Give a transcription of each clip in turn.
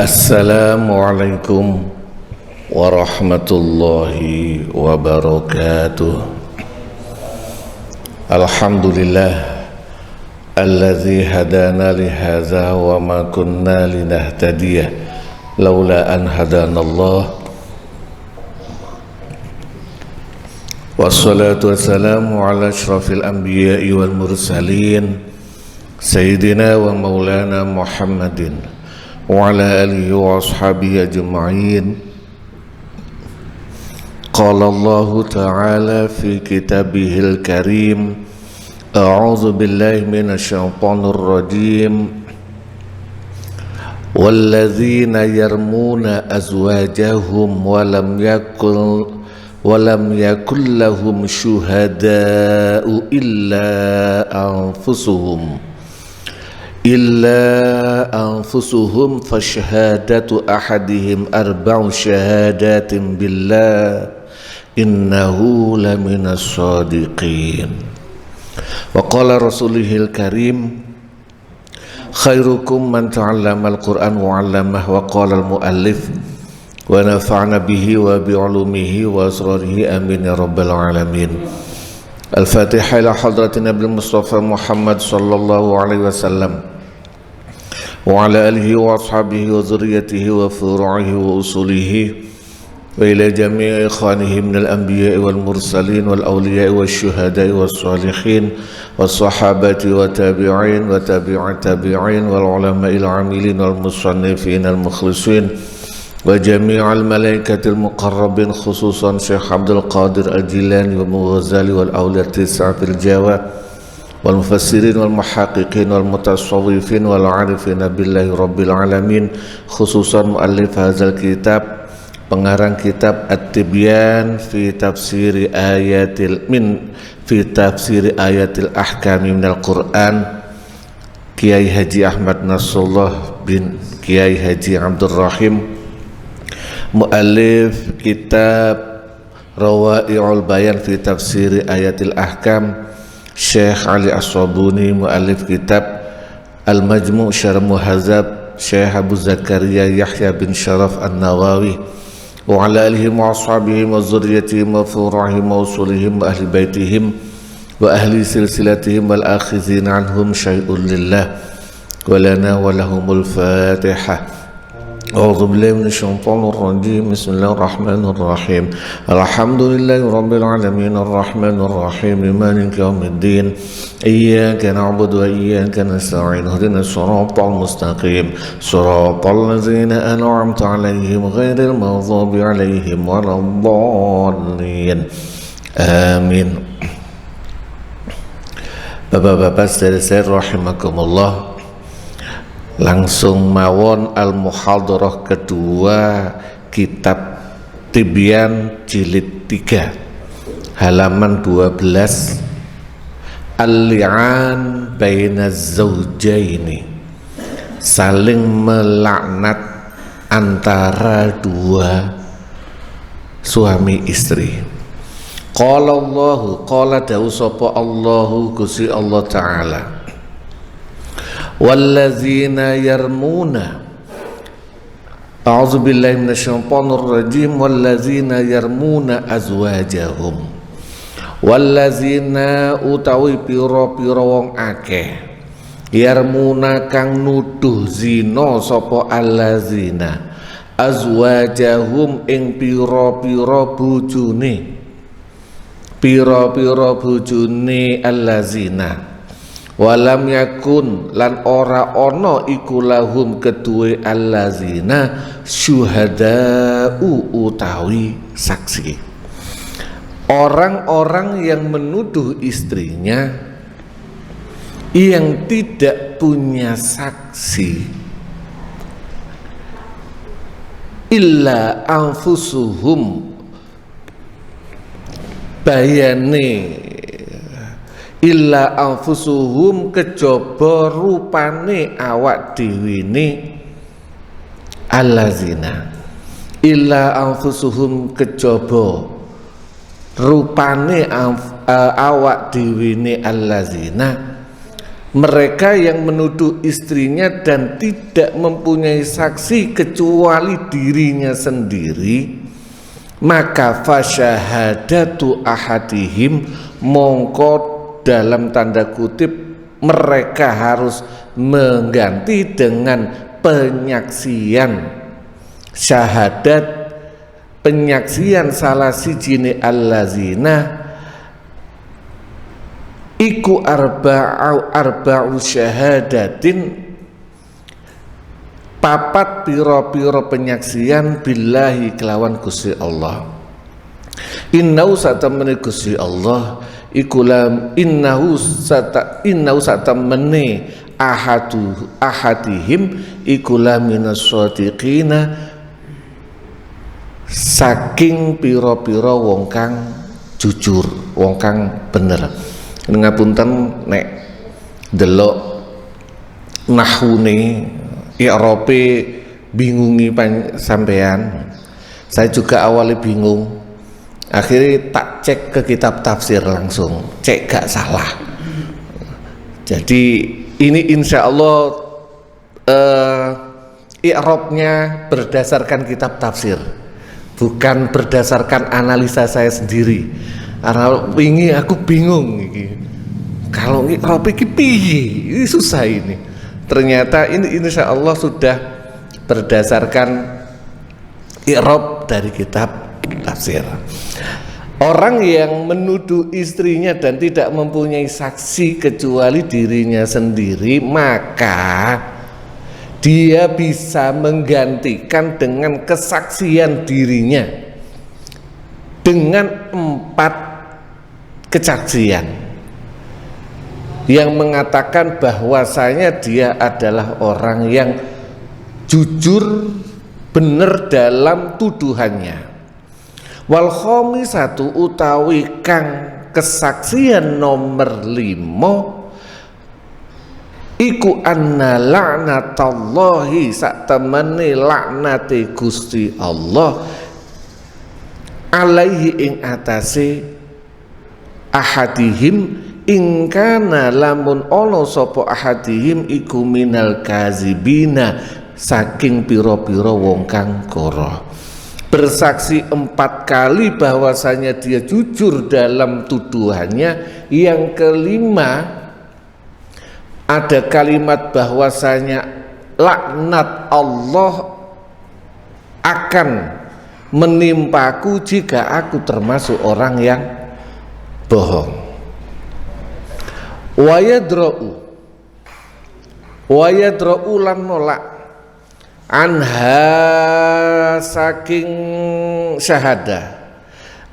Assalamualaikum warahmatullahi wabarakatuh. Alhamdulillah alladzi hadana li hadza wa ma kunna linahtadiya laula an hadanallah. Wassalatu wassalamu ala asyrafil anbiya'i wal mursalin sayyidina wa maulana Muhammadin wa ala alihi wa ashabihi ajma'in. Qala Allah ta'ala fi kitabihil karim, a'udzu billahi minasy syaithanir rajim. Walladzina yarmuna azwajahum wa lam yakul lahum syuhada'u illa anfusuhum fashahadatu ahadihim arba'u syahadatin billah innahu laminas shadiqin. Wa qala rasulihil karim, khairukum man ta'allama al-Qur'an wa 'allamahu. Wa qala al-muallif, wa nafa'na bihi wa bi'ulumihi wa asrarihi amin ya rabbal alamin. Al-Fatihah ila hadratin Nabi Mustafa Muhammad sallallahu alaihi wasallam wa ala alihi wa ashabihi wa zurriyatihi wa furu'ihi wa usulihi wa ila jami'i ikhwanihi minal anbiya'i wal mursalin wal awliya'i wal syuhada'i wal salihin wal sahabati wa tabi'in wa tabi'at tabi'in wal ulama'il amilin wal musannifin al mukhlisin wa jami'al malaikatil muqarrabin, khususan Syekh Abdul Qadir Al-Jilani wa Mughazali wal awliya tis'atil jawa wal mufassirin wal muhaqqiqin wal mutasawwifin wal arifin billahi rabbil alamin, khususan muallif hadzal kitab, pengarang kitab At-Tibyan fi tafsiri ayatil ahkami minal Qur'an, Kiai Haji Ahmad Nasrullah bin Kiai Haji Abdul Rahim, muallif kitab Rawa'i'ul Bayan fi tafsiri ayatil ahkam, Syekh Ali As-Sabuni, muallif kitab Al-Majmu' Syarh Muhadzab, Syekh Abu Zakaria Yahya bin Sharaf An-Nawawi, wa ala alihi wa ashabihi wa zurriyatihim wa furu'ihim wa usulihim wa ahli baitihim wa ahli silsilatihim wal akhizin anhum syai'un lillah wa lana wa lahumul Fatihah. A'udzu billahi minasy syaithanir rajim. Bismillahirrahmanir rahim. Alhamdulillahi rabbil alamin arrahmanir rahim maliki yaumiddin. Iyyaka na'budu wa iyyaka nasta'in. Ihdinas siratal mustaqim. Siratal ladzina an'amta 'alaihim ghairil maghdubi 'alaihim waladdallin. Amin. Bapak-bapak saudara rahimakumullah, langsung mawon al-muhadharah kedua kitab Tibyan jilid 3 halaman 12, al-li'an bainaz zawjaini, saling melaknat antara dua suami istri. Qala Allahu, qala dawu sapa Allahu, Gusti Allah taala, wallazina yarmuna, a'udzu billahi minasyaitonir rajim, wallazina yarmuna azwajahum, wallazina utawi pira-pira wong akeh, yarmuna kang nuduh zina sapa allazina azwajahum ing pira-pira bojone allazina, walam yakun lan ora ono iku lahum kedue allazina syuhada'u utawi saksi. Orang-orang yang menuduh istrinya yang tidak punya saksi, illa anfusuhum, bayane illa anfusuhum kejaba rupane awak dhewe ne allazina, illa anfusuhum kejaba rupane awak dhewe ne allazina mereka yang menuduh istrinya dan tidak mempunyai saksi kecuali dirinya sendiri, maka fasyahadatu ahadihim, mongko dalam tanda kutip mereka harus mengganti dengan penyaksian syahadat, penyaksian salah sijine allazina iku arba'u syahadatin, papat piro-piro penyaksian billahi kelawan Gusti Allah. Innahu satamene Gusti Allah iku lam innahu satamene ahadihim iku minas shadiqina, saking piro-piro wong kang jujur, wong kang bener. Ngapunten nek delok nahune i'rabe bingungi sampean. Saya juga awalnya bingung, akhirnya tak cek ke kitab tafsir langsung, cek gak salah. Jadi ini insya Allah i'rabnya berdasarkan kitab tafsir, bukan berdasarkan analisa saya sendiri. Karena ini aku bingung iki. Kalau i'rab iki piye? Ini susah ini. Ternyata ini insya Allah sudah berdasarkan i'rab dari kitab tafsir. Orang yang menuduh istrinya dan tidak mempunyai saksi kecuali dirinya sendiri, maka dia bisa menggantikan dengan kesaksian dirinya dengan 4 kesaksian yang mengatakan bahwasanya dia adalah orang yang jujur, benar dalam tuduhannya. Wal khamisatu utawi kang kesaksian nomor 5 iku anna la'natallahi, sak temene laknate Gusti Allah alaihi ing atase ahadihim ingkana lamun ono sopo ahadihim iku minal kazibina, saking piro-piro wong kang koro. Bersaksi 4 kali bahwasanya dia jujur dalam tuduhannya. Yang kelima ada kalimat bahwasanya laknat Allah akan menimpaku jika aku termasuk orang yang bohong. Wayadra'u lan nolak anha saking syahadah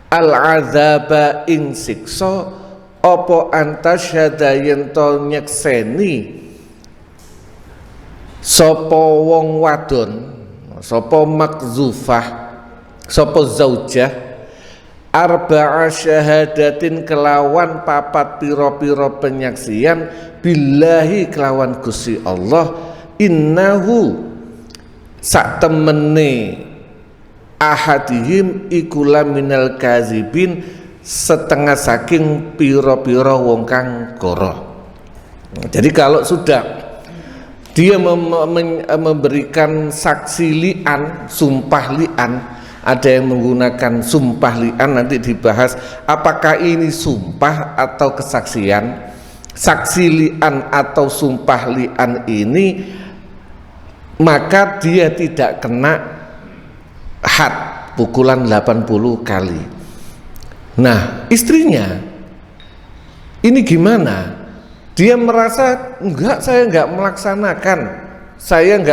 al-adzaba ing siksa apa antasyhada yen to nyekseni sapa wong wadon, sapa makzufah, sapa zaujah arba'a syahadatin kelawan 4 piro-piro penyaksian billahi kelawan Gusti Allah, innahu sak temene ahadihim ikula minal kazibin, setengah saking piro-piro wong kang koro. Jadi kalau sudah dia memberikan saksi li'an, sumpah li'an, ada yang menggunakan sumpah li'an, nanti dibahas apakah ini sumpah atau kesaksian. Saksi li'an atau sumpah li'an ini, maka dia tidak kena had, pukulan 80 kali. Nah, istrinya ini gimana? Dia merasa enggak, saya enggak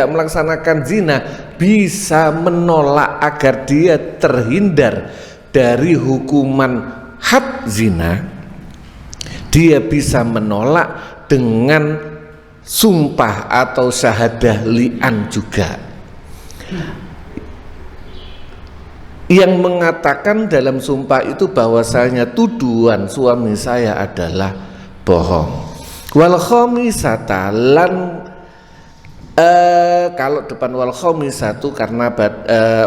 melaksanakan zina, bisa menolak agar dia terhindar dari hukuman had zina. Dia bisa menolak dengan sumpah atau syahadah li'an juga, yang mengatakan dalam sumpah itu bahwasanya tuduhan suami saya adalah bohong. Wal khamisata lan kalau depan wal khamisatu karena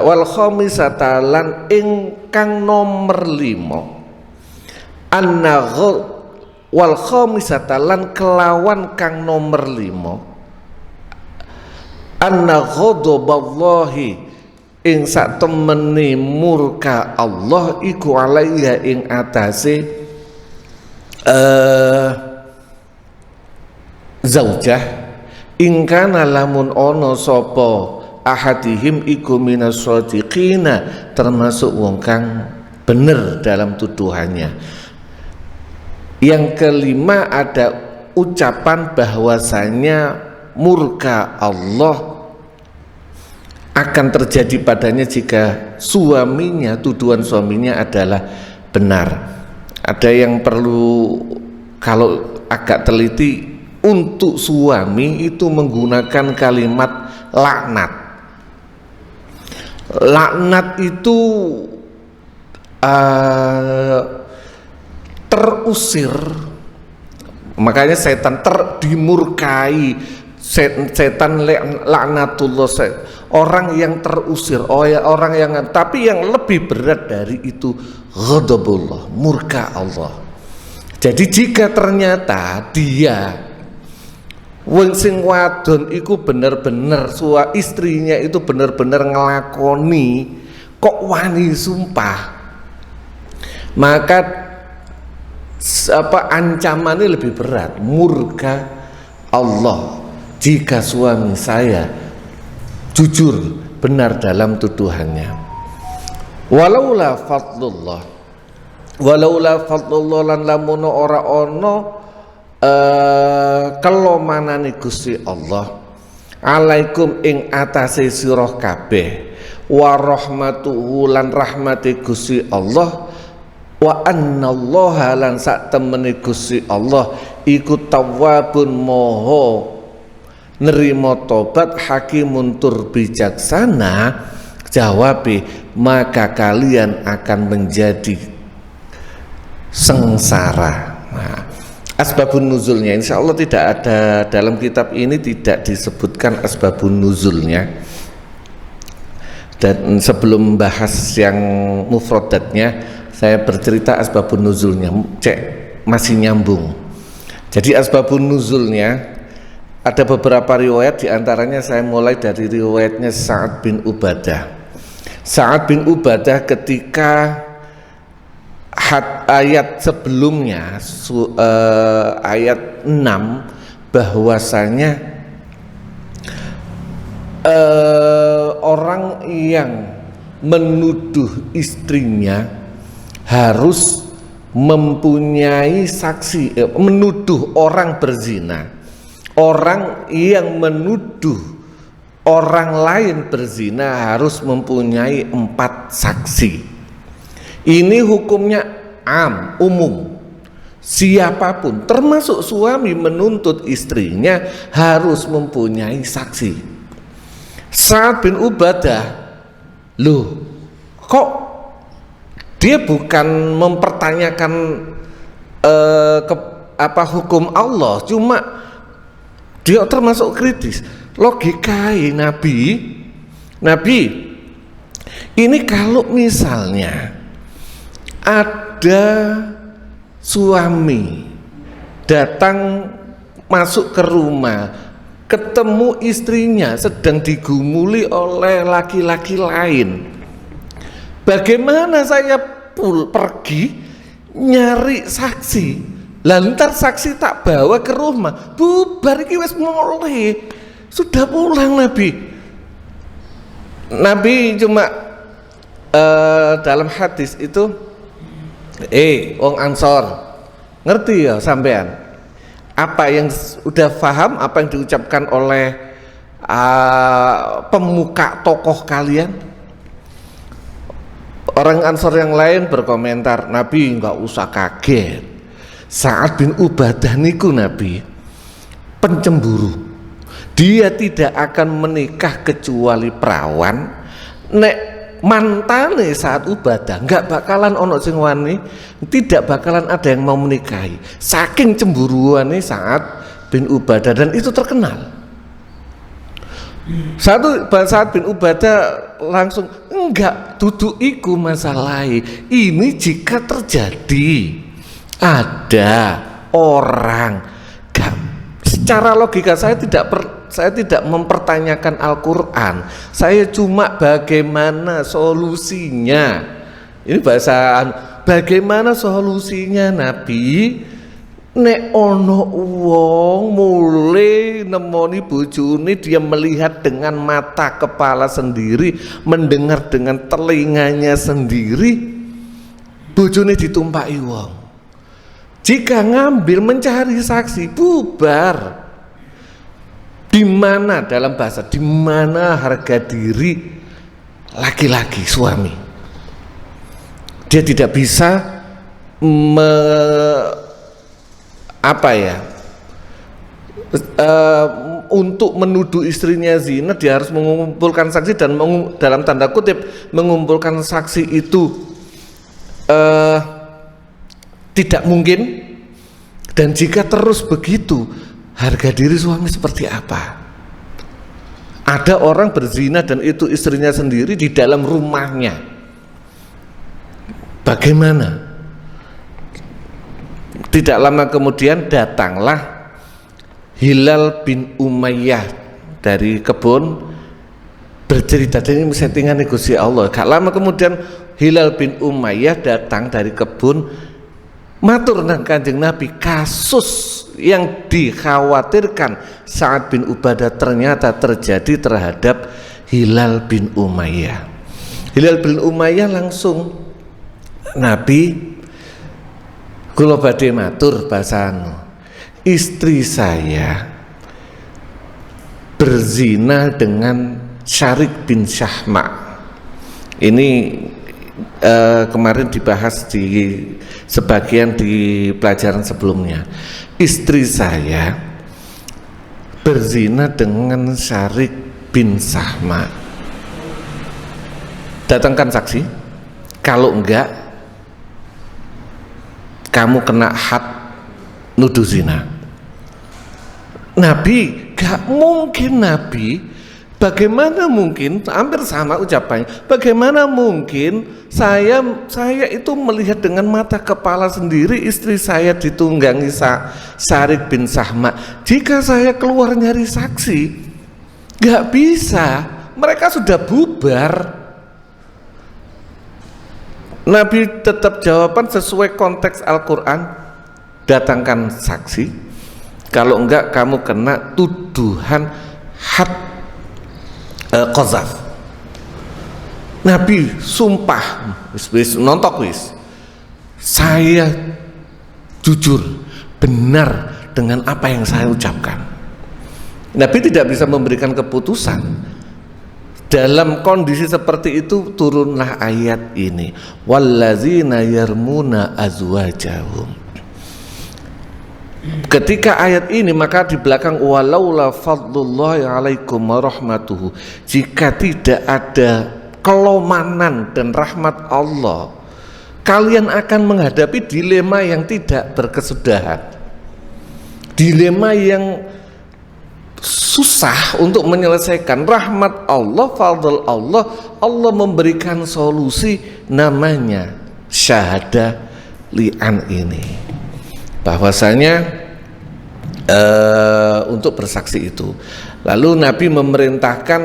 wal khamisata lan ingkang nomor 5 wal khamisata lan kelawan kang nomor 5 anna ghadaballahi ing sak temene murka Allah iku alaiha ing atase zaujah ingkana lamun ono sapa ahadihim iku minas shadiqina termasuk wong kang bener dalam tuduhannya. Yang kelima ada ucapan bahwasanya murka Allah akan terjadi padanya jika suaminya, tuduhan suaminya adalah benar. Ada yang perlu kalau agak teliti, untuk suami itu menggunakan kalimat laknat. Laknat itu terusir, makanya setan dimurkai, setan laknatullah, orang yang terusir, orang yang, tapi yang lebih berat dari itu ghadabullah, murka Allah. Jadi jika ternyata dia wong sing wadon iku bener-bener istrinya itu bener-bener ngelakoni kok wani sumpah, maka ancamannya lebih berat, murka Allah jika suami saya jujur benar dalam tuduhannya. Walaula fadlullah lan lamun ora ono kelomanane Gusti Allah alaikum ing atase sira kabeh, wa rahmatuhu lan rahmati Gusti Allah, wa annallaha lan sak temene Gusti Allah iku tawwabun moho nerima tobat, hakimun tur bijaksana. Jawabi, maka kalian akan menjadi sengsara. Nah, asbabun nuzulnya insya Allah tidak ada dalam kitab ini, tidak disebutkan asbabun nuzulnya. Dan sebelum bahas yang mufradatnya, saya bercerita asbabun nuzulnya, masih nyambung. Jadi asbabun nuzulnya ada beberapa riwayat, diantaranya saya mulai dari riwayatnya Sa'ad bin Ubadah. Sa'ad bin Ubadah ketika ayat sebelumnya, ayat 6, bahwasanya orang yang menuduh istrinya harus mempunyai saksi, menuduh orang berzina, orang yang menuduh orang lain berzina harus mempunyai 4 saksi. Ini hukumnya umum, siapapun termasuk suami menuntut istrinya harus mempunyai saksi. Sa'ad bin Ubadah, loh kok dia bukan mempertanyakan hukum Allah, cuma dia termasuk kritis. Logikain Nabi ini kalau misalnya ada suami datang masuk ke rumah, ketemu istrinya sedang digumuli oleh laki-laki lain, bagaimana saya pergi nyari saksi? Lantar saksi tak bawa ke rumah, bubar iki wis mulai, sudah pulang Nabi cuma dalam hadis itu, wong Ansor, ngerti ya sampean apa yang udah paham apa yang diucapkan oleh pemuka tokoh kalian? Orang Ansor yang lain berkomentar, Nabi nggak usah kaget, Sa'ad bin Ubadah niku Nabi pencemburu, dia tidak akan menikah kecuali perawan. Nek mantane Sa'ad Ubadah nggak bakalan ono sing wani, tidak bakalan ada yang mau menikahi, saking cemburuannya Sa'ad bin Ubadah, dan itu terkenal. Sa'ad bin Ubadah langsung, enggak, duduk iku masalah ini. Jika terjadi ada orang. Secara logika saya tidak mempertanyakan Al-Quran, saya cuma bagaimana solusinya. Ini bahasa bagaimana solusinya Nabi nek ono wong mulai nemoni bojone, dia melihat dengan mata kepala sendiri, mendengar dengan telinganya sendiri, bojone ditumpaki wong. Jika ngambil mencari saksi, bubar. Di mana dalam bahasa, di mana harga diri laki-laki suami? Dia tidak bisa untuk menuduh istrinya zina, dia harus mengumpulkan saksi, dan dalam tanda kutip mengumpulkan saksi itu tidak mungkin. Dan jika terus begitu, harga diri suami seperti apa? Ada orang berzina dan itu istrinya sendiri di dalam rumahnya, bagaimana? Tidak lama kemudian datanglah Hilal bin Umayyah dari kebun, bercerita, dan ini settingan Gusti Allah. Gak lama kemudian Hilal bin Umayyah datang dari kebun, matur nang Kanjeng Nabi kasus yang dikhawatirkan Sa'ad bin Ubadah ternyata terjadi terhadap Hilal bin Umayyah. Hilal bin Umayyah langsung, Nabi, kula badhe matur bahasanu, istri saya berzina dengan Syarik bin Syahma. Ini kemarin dibahas di sebagian di pelajaran sebelumnya. Istri saya berzina dengan Syarik bin Syahma. Datangkan saksi, kalau enggak kamu kena had nuduh zina. Nabi, gak mungkin Nabi. Bagaimana mungkin, hampir sama ucapannya, bagaimana mungkin saya itu melihat dengan mata kepala sendiri istri saya ditunggangi Syarik bin Syahma. Jika saya keluar nyari saksi, gak bisa, mereka sudah bubar. Nabi tetap jawaban sesuai konteks Al-Quran, datangkan saksi, kalau enggak kamu kena tuduhan had qazaf. Nabi sumpah, wis nontok wis, saya jujur benar dengan apa yang saya ucapkan. Nabi tidak bisa memberikan keputusan. Dalam kondisi seperti itu turunlah ayat ini, wallazina yarmuna azwajahum. Ketika ayat ini, maka di belakang walaula fadlullahi alaikum warahmatuhu, jika tidak ada kelomanan dan rahmat Allah, kalian akan menghadapi dilema yang tidak berkesudahan, dilema yang susah untuk menyelesaikan. Rahmat Allah, fadl Allah, Allah memberikan solusi, namanya syahadah li'an ini, bahwasanya untuk bersaksi itu. Lalu Nabi memerintahkan,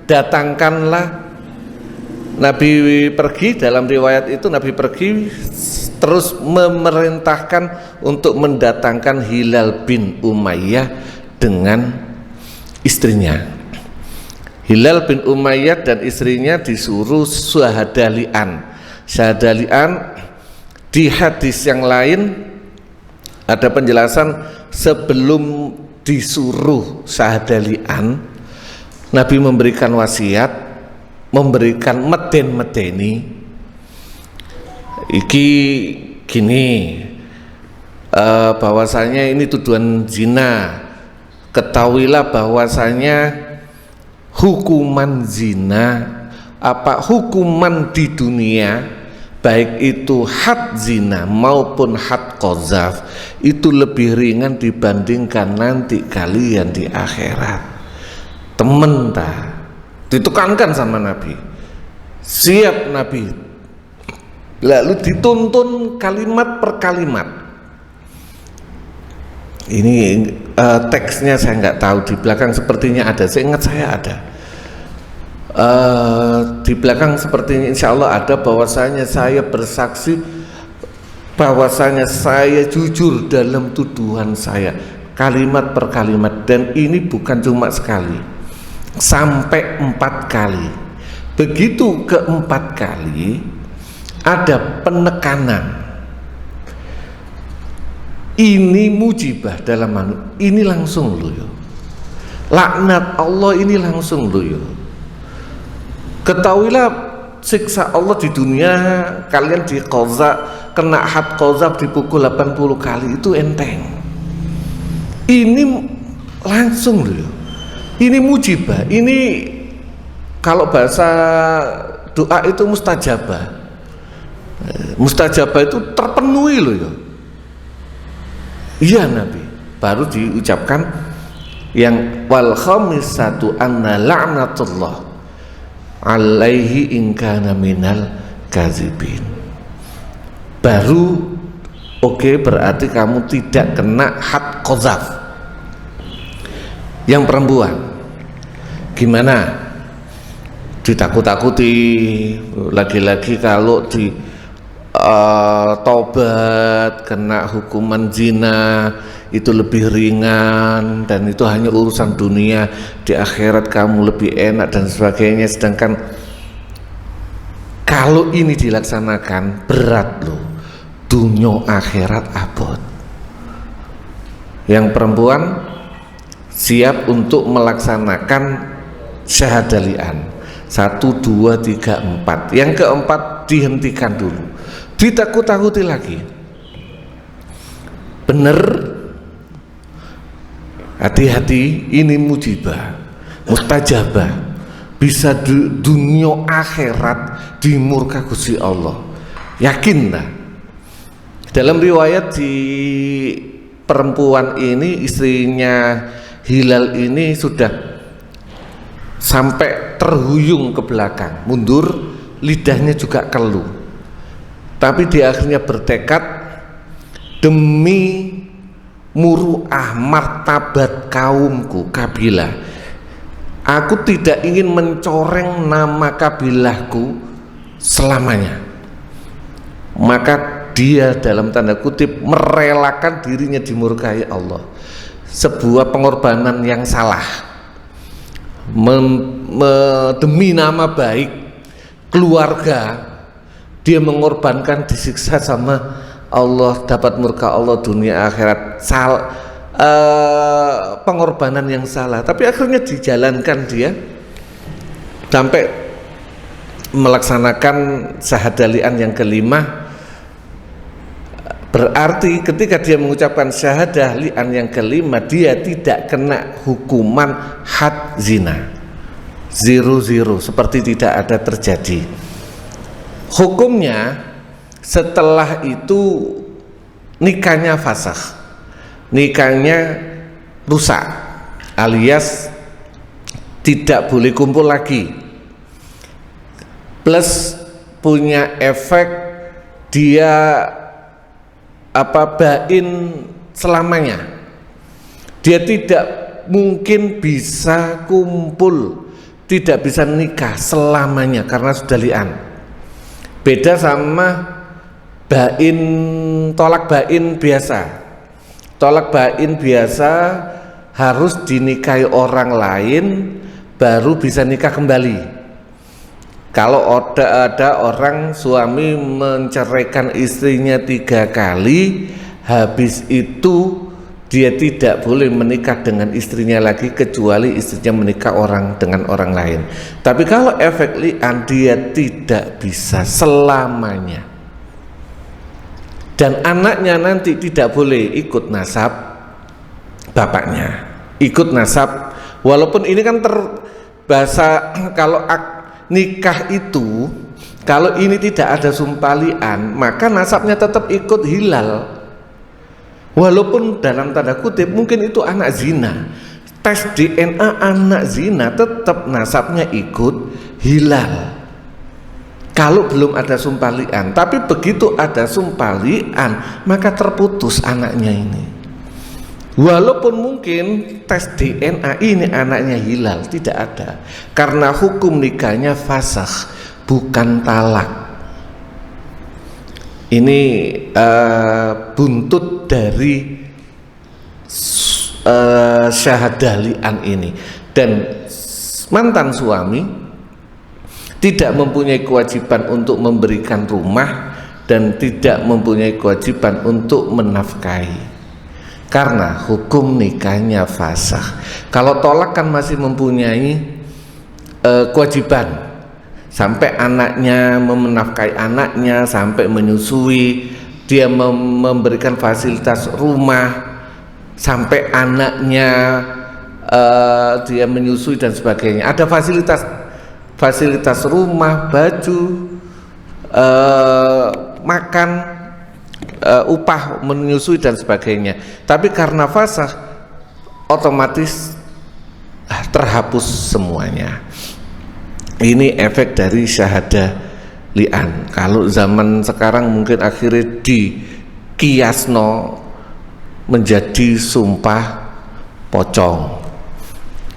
datangkanlah, Nabi pergi, dalam riwayat itu Nabi pergi terus memerintahkan untuk mendatangkan Hilal bin Umayyah dengan istrinya. Hilal bin Umayyah dan istrinya disuruh syahadah li'an. Syahadah li'an di hadis yang lain ada penjelasan, sebelum disuruh syahadah li'an, Nabi memberikan wasiat, memberikan meden-medeni. Iki gini, bahwasanya ini tuduhan zina. Ketahuilah bahwasanya hukuman zina, hukuman di dunia, baik itu had zina maupun had qazaf, itu lebih ringan dibandingkan nanti kalian di akhirat. Temen ta, ditekankan sama Nabi. Siap Nabi. Lalu dituntun kalimat per kalimat. Ini teksnya saya nggak tahu, di belakang sepertinya ada, seingat saya ada. Di belakang sepertinya insya Allah ada, bahwasanya saya bersaksi bahwasanya saya jujur dalam tuduhan saya, kalimat per kalimat, dan ini bukan cuma sekali, sampai 4 kali. Begitu keempat kali ada penekanan. Ini mujibah dalam ini langsung loh yo. Laknat Allah ini langsung loh yo. Ketahuilah siksa Allah di dunia, kalian di qadza, kena had qadzaf dipukul 80 kali itu enteng. Ini langsung loh yo. Ini mujibah. Ini kalau bahasa doa itu mustajabah. Mustajabah itu terpenuhi loh yo. Iya Nabi, baru diucapkan yang wal khamisatu anna la'natullah alaihi in kana minal kadzibin. Baru oke, berarti kamu tidak kena had qadzaf. Yang perempuan gimana? Ditakut-takuti, lagi-lagi kalau di taubat kena hukuman zina itu lebih ringan, dan itu hanya urusan dunia, di akhirat kamu lebih enak dan sebagainya. Sedangkan kalau ini dilaksanakan berat loh, dunia akhirat abot. Yang perempuan siap untuk melaksanakan syahadalian 1, 2, 3, 4. Yang keempat dihentikan dulu, ditakut-takuti lagi. Bener, hati-hati, ini mujibah, mustajabah, bisa dunia akhirat dimurka Gusti Allah. Yakinlah. Dalam riwayat di perempuan ini, istrinya Hilal ini sudah sampai terhuyung ke belakang, mundur, lidahnya juga keluh. Tapi di akhirnya bertekad, demi muruah martabat kaumku, kabilah, aku tidak ingin mencoreng nama kabilahku selamanya. Maka dia dalam tanda kutip merelakan dirinya dimurkai Allah. Sebuah pengorbanan yang salah, demi nama baik keluarga, dia mengorbankan, disiksa sama Allah, dapat murka Allah dunia akhirat. Pengorbanan yang salah, tapi akhirnya dijalankan dia sampai melaksanakan syahadalian yang kelima. Berarti ketika dia mengucapkan syahadah li'an yang kelima, dia tidak kena hukuman had zina, 0-0, seperti tidak ada terjadi. Hukumnya setelah itu nikahnya fasakh, nikahnya rusak, alias tidak boleh kumpul lagi, plus punya efek dia bain selamanya. Dia tidak mungkin bisa kumpul, tidak bisa nikah selamanya karena sudah li'an. Beda sama bain, tolak bain biasa. Tolak bain biasa harus dinikahi orang lain baru bisa nikah kembali. Kalau ada orang suami menceraikan istrinya 3 kali, habis itu dia tidak boleh menikah dengan istrinya lagi kecuali istrinya menikah dengan orang lain. Tapi kalau efek li'an, dia tidak bisa selamanya. Dan anaknya nanti tidak boleh ikut nasab bapaknya, ikut nasab, walaupun ini kan bahasa kalau nikah itu, kalau ini tidak ada sumpah li'an, maka nasabnya tetap ikut Hilal, walaupun dalam tanda kutip mungkin itu anak zina. Tes DNA anak zina, tetap nasabnya ikut Hilal kalau belum ada sumpah li'an. Tapi begitu ada sumpah li'an, maka terputus anaknya ini. Walaupun mungkin tes DNA ini anaknya hilal, tidak ada, karena hukum nikahnya fasakh, bukan talak. Ini buntut dari syahadah li'an ini. Dan mantan suami tidak mempunyai kewajiban untuk memberikan rumah dan tidak mempunyai kewajiban untuk menafkahi, karena hukum nikahnya fasakh. Kalau tolak kan masih mempunyai kewajiban, sampai anaknya menafkahi anaknya, sampai menyusui, dia memberikan fasilitas rumah, sampai anaknya dia menyusui dan sebagainya. Ada fasilitas rumah, baju, makan, upah menyusui dan sebagainya. Tapi karena fasakh otomatis terhapus semuanya. Ini efek dari syahadah li'an. Kalau zaman sekarang mungkin akhirnya dikiasno menjadi sumpah pocong.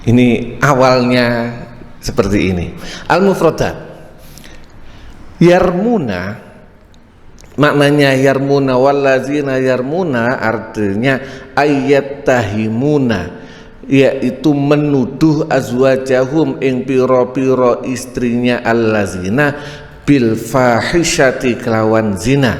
Ini awalnya seperti ini. Al-mufradat. Yarmuna, maknanya yarmuna, wallazina yarmuna artinya ayattahimuna, yaitu menuduh azwajahum ing piro-piro istrinya allazina bil fahisyati kelawan zina,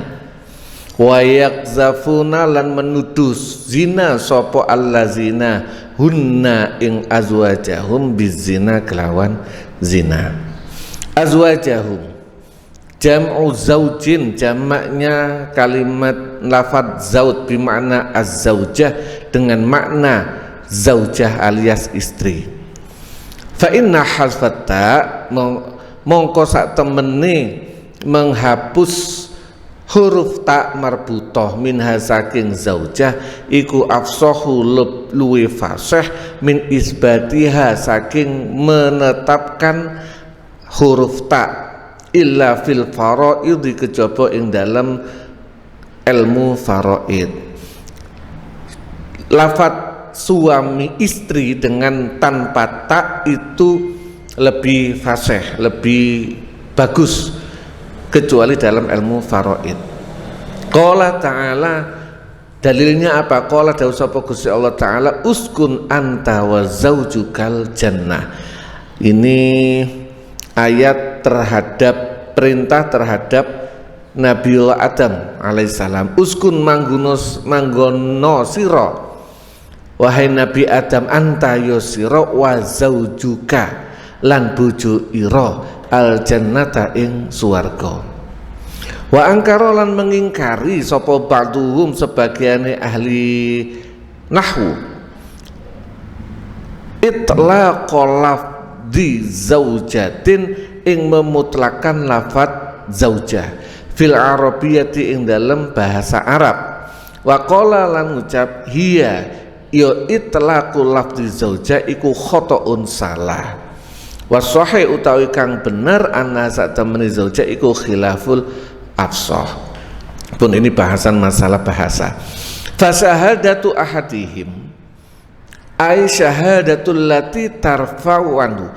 wa yakzafuna lan menuduh zina sopo allazina hunna ing azwajahum bizina kelawan zina. Azwajahum jam'u zaujin, jamaknya kalimat lafadz zauj bermakna az-zaujah dengan makna zaujah alias istri. Fa inna hasfata mongko sak temene menghapus huruf tak marbutoh minha saking zaujah iku afsahu luwi fasih min isbatiha saking menetapkan huruf tak illa fil faraid kejaba ing dalam ilmu faraid. Lafat suami istri dengan tanpa tak itu lebih fasih, lebih bagus kecuali dalam ilmu faraid. Qala ta'ala, dalilnya apa? Qala dawuh sapa Gusti Allah Ta'ala, uskun anta wa zaujukal jannah. Ini ayat terhadap perintah terhadap Nabiullah Adam alaihissalam. Uskun manggono sira wahai Nabi Adam, anta yosira wa zaujuka lan bojo ira al jannata ing swarga. Wa angkara lan mengingkari sapa ba'duhum sebagiane ahli nahwu itlaqal lafzi zaujatin ing memutlakan lafaz zaujah fil arabiyyati ing dalam bahasa Arab. Wa qala lan ngucap hiya ya itlaqul lafzi zaujah iku khotoun salah. Wasahih utawi kang bener anna sak temene zauja iku khilaful afsah. Pun ini bahasan masalah bahasa. Fasahadatu ahadihim ay syahadatul lati tarfa'u anhu.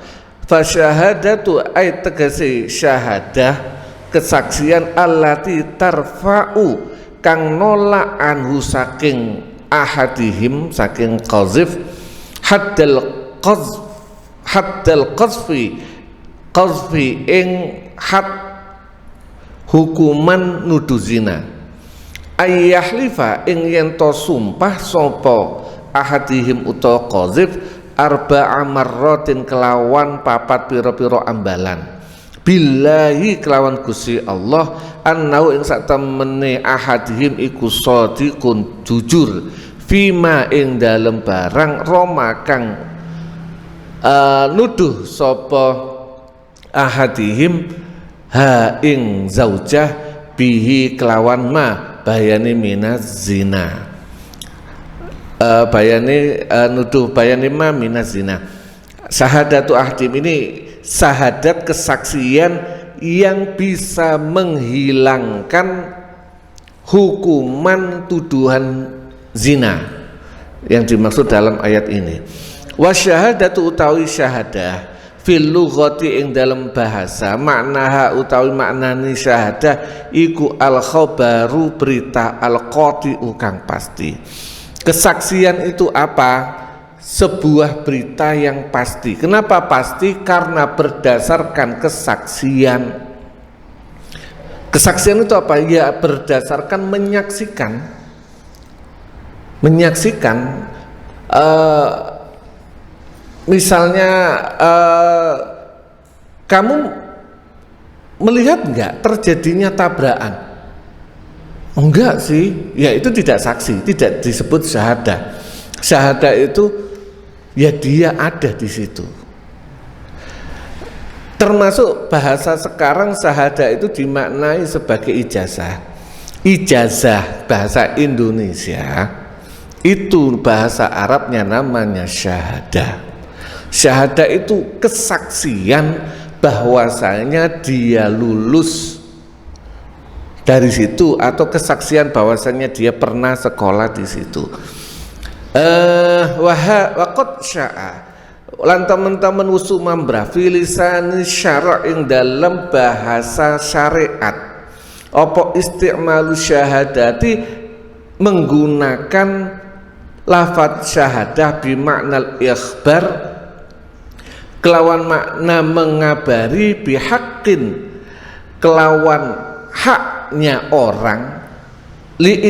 Fasyahadatu ay tegese syahadah kesaksian allati tarfa'u kang nolak anhu saking ahadihim saking qazif haddal qazfi ing had hukuman nuduh zina ayyahlifa ing yento sumpah sapa ahadihim utawa qazif arba'a marratin kelawan papat pira-pira ambalan billahi kelawan Gusti Allah annau ing sak temene ahadihim iku shadiqun jujur fima ing dalem barang roma kang nuduh sapa ahadihim ha ing zaujah bihi kelawan ma bayane minaz zina. Nuduh bayane ma minaz zina. Syahadatu ahdim ini syahadat kesaksian yang bisa menghilangkan hukuman tuduhan zina. yang dimaksud dalam ayat ini. Wa syahadatu utawi syahadah fil lughati ing dalam bahasa, maknaha utawi maknani syahadah iku al khabaru berita, al qati'u kang pasti. Kesaksian itu apa? Sebuah berita yang pasti. Kenapa pasti? Karena berdasarkan kesaksian. Kesaksian itu apa? Ya berdasarkan menyaksikan. Misalnya kamu melihat enggak terjadinya tabrakan? Enggak sih, ya itu tidak saksi, tidak disebut syahadah. Syahadah itu ya dia ada di situ. Termasuk bahasa sekarang syahadah itu dimaknai sebagai ijazah. Ijazah bahasa Indonesia itu bahasa Arabnya namanya syahadah. Syahadah itu kesaksian bahwasanya dia lulus dari situ, atau kesaksian bahwasanya dia pernah sekolah di situ. Waqad sya'a lan teman-teman usumambrah filisani syara'ing dalam bahasa syariat apa isti'malu syahadati menggunakan lafaz syahadah bimakna ikhbar kelawan makna mengabari, bihaqqin kelawan haknya orang, li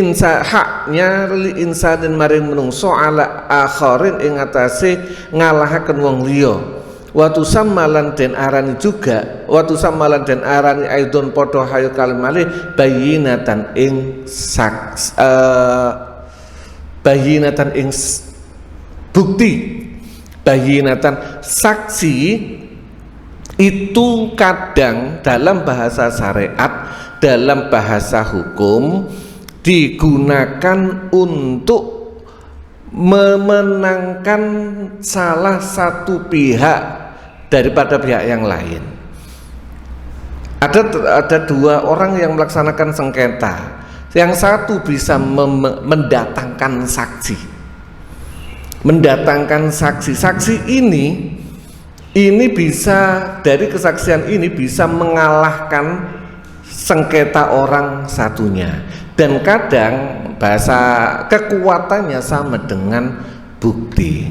insanin maring menungso ala akharin ing atase ngalahaken wong liya. Watu samalan den arani juga, watu samalan den arani aidon padha hayu kalimale bayinatan ing bayinatan ing bukti. Bayinatan saksi itu kadang dalam bahasa syariat, dalam bahasa hukum digunakan untuk memenangkan salah satu pihak daripada pihak yang lain. Ada dua orang yang melaksanakan sengketa. Yang satu bisa mendatangkan saksi. Mendatangkan saksi. Saksi ini bisa, dari kesaksian ini bisa mengalahkan sengketa orang satunya. Dan kadang bahasa kekuatannya sama dengan bukti.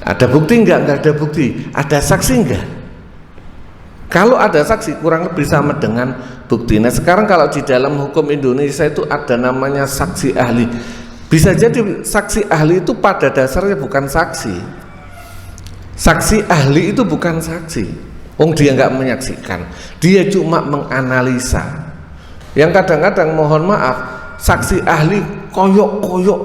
Ada bukti enggak? Enggak ada bukti. Ada saksi enggak? Kalau ada saksi kurang lebih sama dengan bukti. Nah sekarang kalau di dalam hukum Indonesia itu ada namanya saksi ahli. Bisa jadi saksi ahli itu pada dasarnya bukan saksi. Saksi ahli itu bukan saksi. Dia nggak menyaksikan, dia cuma menganalisa. Yang kadang-kadang mohon maaf, saksi ahli koyok-koyok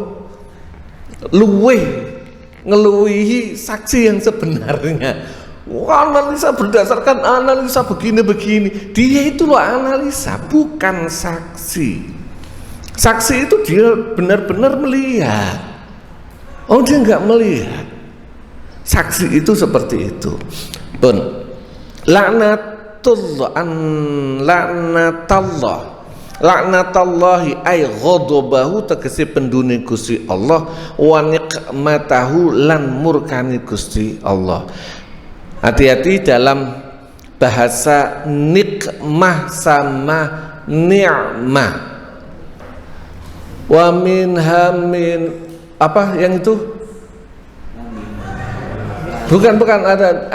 ngeluihi saksi yang sebenarnya. Analisa berdasarkan analisa begini-begini. Dia itu loh analisa, bukan saksi. Saksi itu dia benar-benar melihat. Dia nggak melihat. Saksi itu seperti itu. Pun laknatallahi ay ghadabahu tegese pendune Gusti Allah, wa niqmatahu lan murkani Gusti Allah. Hati-hati dalam bahasa nikmah sama ni'mah. Wa minha min apa yang itu? Bukan ada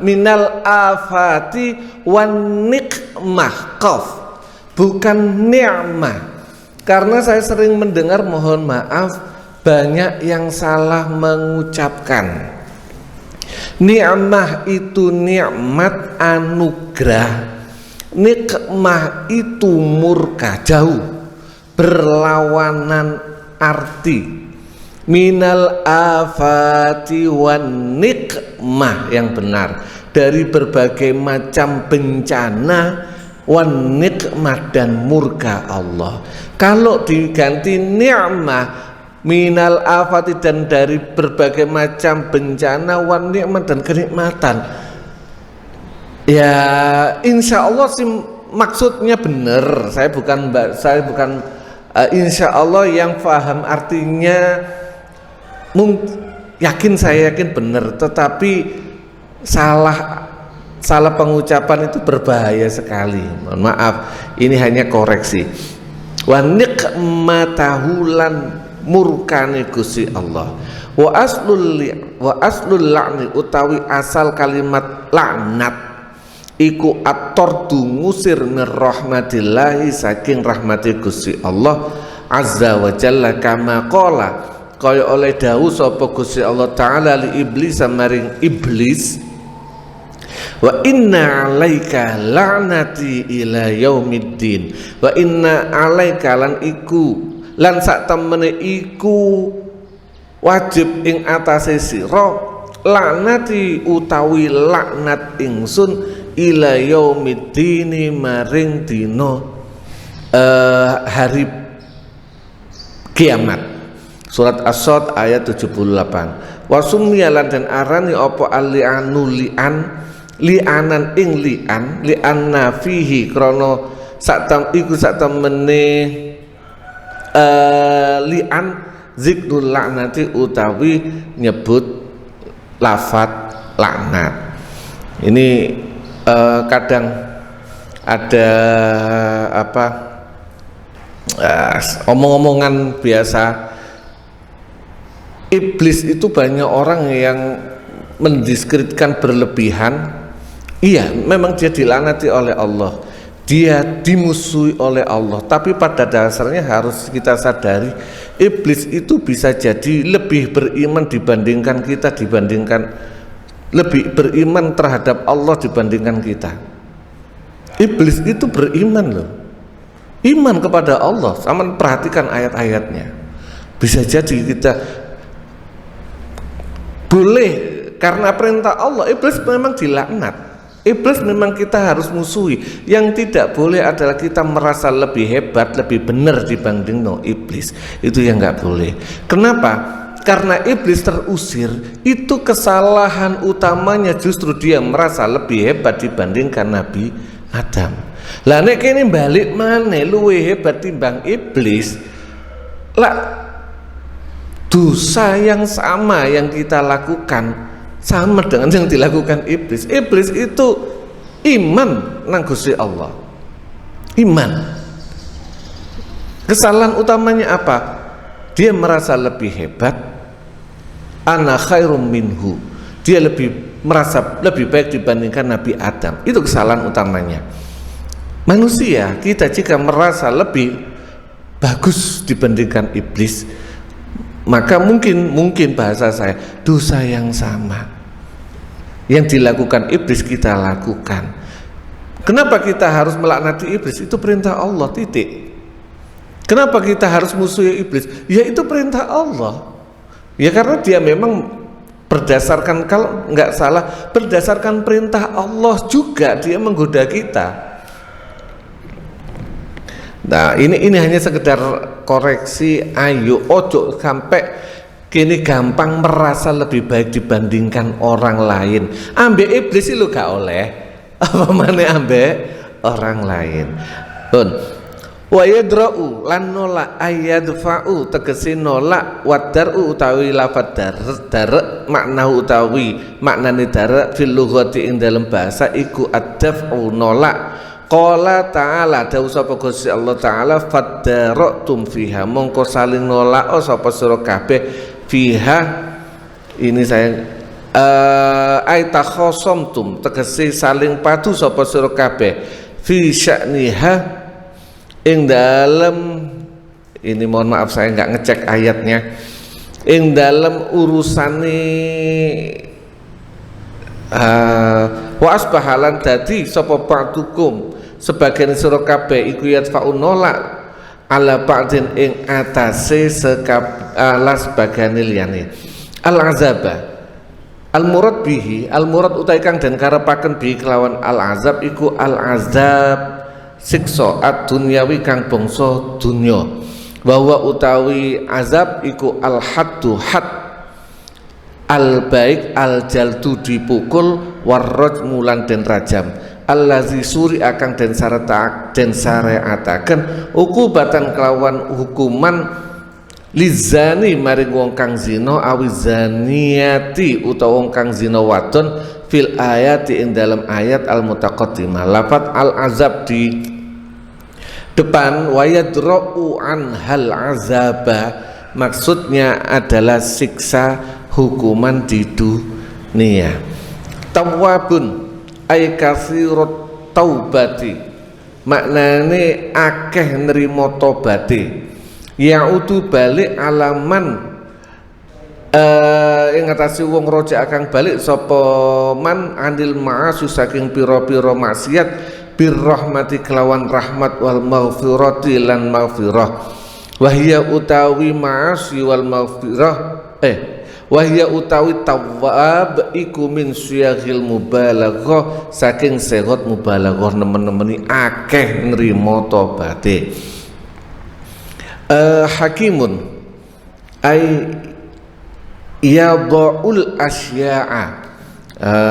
minal afati wan nikmah qaf, bukan ni'mah. Karena saya sering mendengar, mohon maaf, banyak yang salah mengucapkan. Ni'mah itu nikmat anugerah. Nikmah itu murka, jauh, berlawanan arti. Minal afati wan nikmah yang benar, dari berbagai macam bencana, wan nikmah dan murka Allah. Kalau diganti ni'mah, minal afati dan dari berbagai macam bencana, wan nikmah dan kenikmatan, ya insya Allah sih maksudnya benar. Saya bukan Insya Allah yang paham artinya saya yakin benar, tetapi salah pengucapan itu berbahaya sekali. Mohon maaf, ini hanya koreksi. Wa nikmatahulan murkane Gusti Allah. Wa aslul la'ni utawi asal kalimat laknat iku atordu ngusir min rahmatillahi saking rahmati Gusti Allah azza wa jalla, kama qala kaya oleh dawuh sapa Gusti Allah taala li iblis maring iblis, wa inna alaika la'nati ila yaumiddin, wa inna alaika lan sak temene iku wajib ing atase sira laknati utawi laknat ingsun ila yaumiddin maring dina hari kiamat. Surat As-Sad ayat 78. Wa summiyalan dan arani apa al-li'anu li'anan ing li'anna fihi krana sak temene li'an zikrul laknati utawi nyebut lafat laknat. Ini kadang ada omong-omongan biasa. Iblis itu banyak orang yang mendiskreditkan berlebihan. Iya, memang dia dilaknati oleh Allah, dia dimusuhi oleh Allah, tapi pada dasarnya harus kita sadari iblis itu bisa jadi lebih beriman dibandingkan kita, lebih beriman terhadap Allah dibandingkan kita. Iblis itu beriman loh, iman kepada Allah. Sama perhatikan ayat-ayatnya. Bisa jadi kita boleh karena perintah Allah, iblis memang dilaknat, iblis memang kita harus musuhi. Yang tidak boleh adalah kita merasa lebih hebat, lebih benar dibanding iblis. Itu yang nggak boleh. Kenapa? Karena iblis terusir, itu kesalahan utamanya justru dia merasa lebih hebat dibandingkan Nabi Adam. Lah nek kene balik maneh luwih hebat timbang iblis, lah dosa yang sama yang kita lakukan sama dengan yang dilakukan iblis. Iblis itu iman nang Gusti Allah, iman. Kesalahan utamanya apa? Dia merasa lebih hebat, ana khairum minhu, dia merasa lebih baik dibandingkan Nabi Adam. Itu kesalahan utamanya. Manusia kita jika merasa lebih bagus dibandingkan iblis, maka mungkin bahasa saya dosa yang sama yang dilakukan iblis kita lakukan. Kenapa kita harus melaknati iblis? Itu perintah Allah, titik. Kenapa kita harus musuhi iblis? Ya itu perintah Allah. Ya karena dia memang berdasarkan, kalau nggak salah, berdasarkan perintah Allah juga dia menggoda kita. Nah ini hanya sekedar koreksi. Ayo ojo sampai kini gampang merasa lebih baik dibandingkan orang lain. Ambek iblis itu gak oleh, apa mana ambek orang lain. Wa yadra'u lan nolak ayadfa'u tegesi nolak wadar'u utawi lafad dar makna utawi maknane dar fil lughati ing dalam bahasa iku ad-daf'u nolak. Qala ta'ala dawuh sapa Gusti Allah taala fadara'tum fiha mongko saling nolak sapa sira kabeh fiha. Ini saya aita khosamtum tegese saling padu sapa sira kabeh fi sya'niha ing dalem, ini mohon maaf saya nggak ngecek ayatnya, ing dalem urusane wa asbahalan dadi sapa ba'dukum sebagian sira kabeh iku yadfa'u nolak ala ba'din ing atase ala sebagian liyane al azaba al murad bihi, al murad utai kang den karepaken bi kelawan al azab iku al azab siksa ad-dunyawi kang bangsa dunya, bahwa utawi azab iku al haddu had al baik al jaldu dipukul warrajmu lan den rajam allazi suri akan den syariataken ukubatan kelawan hukuman lizani maring wong kang zina awi zaniyati utawa wong kang zina wadon fil ayati ing dalam ayat al mutaqaddimah. Lafat al azab di depan wayadra'u an hal azaba maksudnya adalah siksa hukuman di dunia. Tawwabun ay katsirat taubati maknane akeh nrimo tobaté yaudu balik alaman ing ngatasi wong roja akan balik sapa man anil ma'asi saking pira-pira maksiat birrahmati kelawan rahmat wal maghfirati lan maghfirah wahya utawi ma'asi wal maghfirah wahya utawi tawwab iku min syaghil mubalaghah saking segot mubalaghah nemen-nemeni akeh nrimo tobaté. Hakimun ay yadha'ul asya'a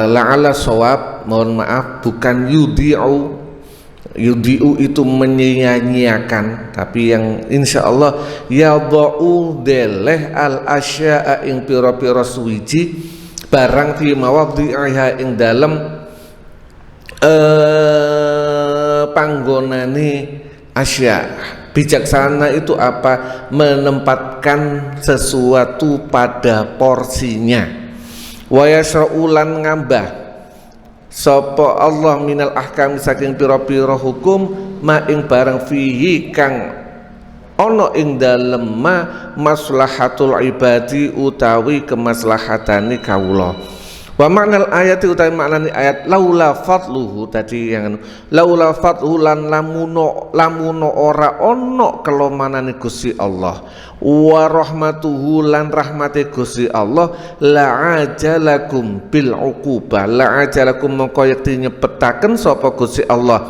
la'ala shawab, mohon maaf bukan yudi'u itu menyia-nyiakan, tapi yang insyaallah yadha'u deleh al asya'a ing pira-pira suwiji barang fi mawadhi'iha ing dalem panggonane asya'. Bijaksana itu apa? Menempatkan sesuatu pada porsinya. Wa yasra'ulan ngambah sapa Allah minal ahkam saking pira-pira hukum ma ing barang fihi kang ana ing dalem ma maslahatul ibadi utawi kemaslahatane kawula. Wa maknal ayati utawi maknane ayat laula fadluhu tadi yang laula fadluhu lan lamuno ora ono kelomanane Gusti Allah wa rahmatuhu lan rahmate Gusti Allah la ajalakum bil uqubah la ajalakum mongko yakti nyepetaken sapa Gusti Allah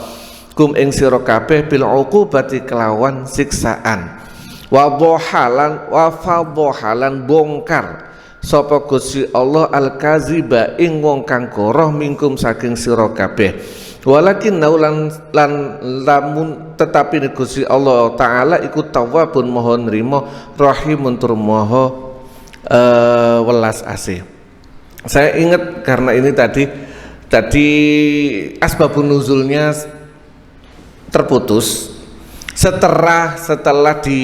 kum ing sira kabeh bil uqubati kelawan siksaan wa dhahalan wa fadhalan bongkar sapa Gusti Allah al-kaziba ing wong kang goroh mingkum saking sira kabeh walakin naulan lan lamun tetapi Gusti Allah taala iku tawwabun maha nrimo rahimun tur maha welas asih. Saya ingat karena ini tadi asbabun nuzulnya terputus setelah di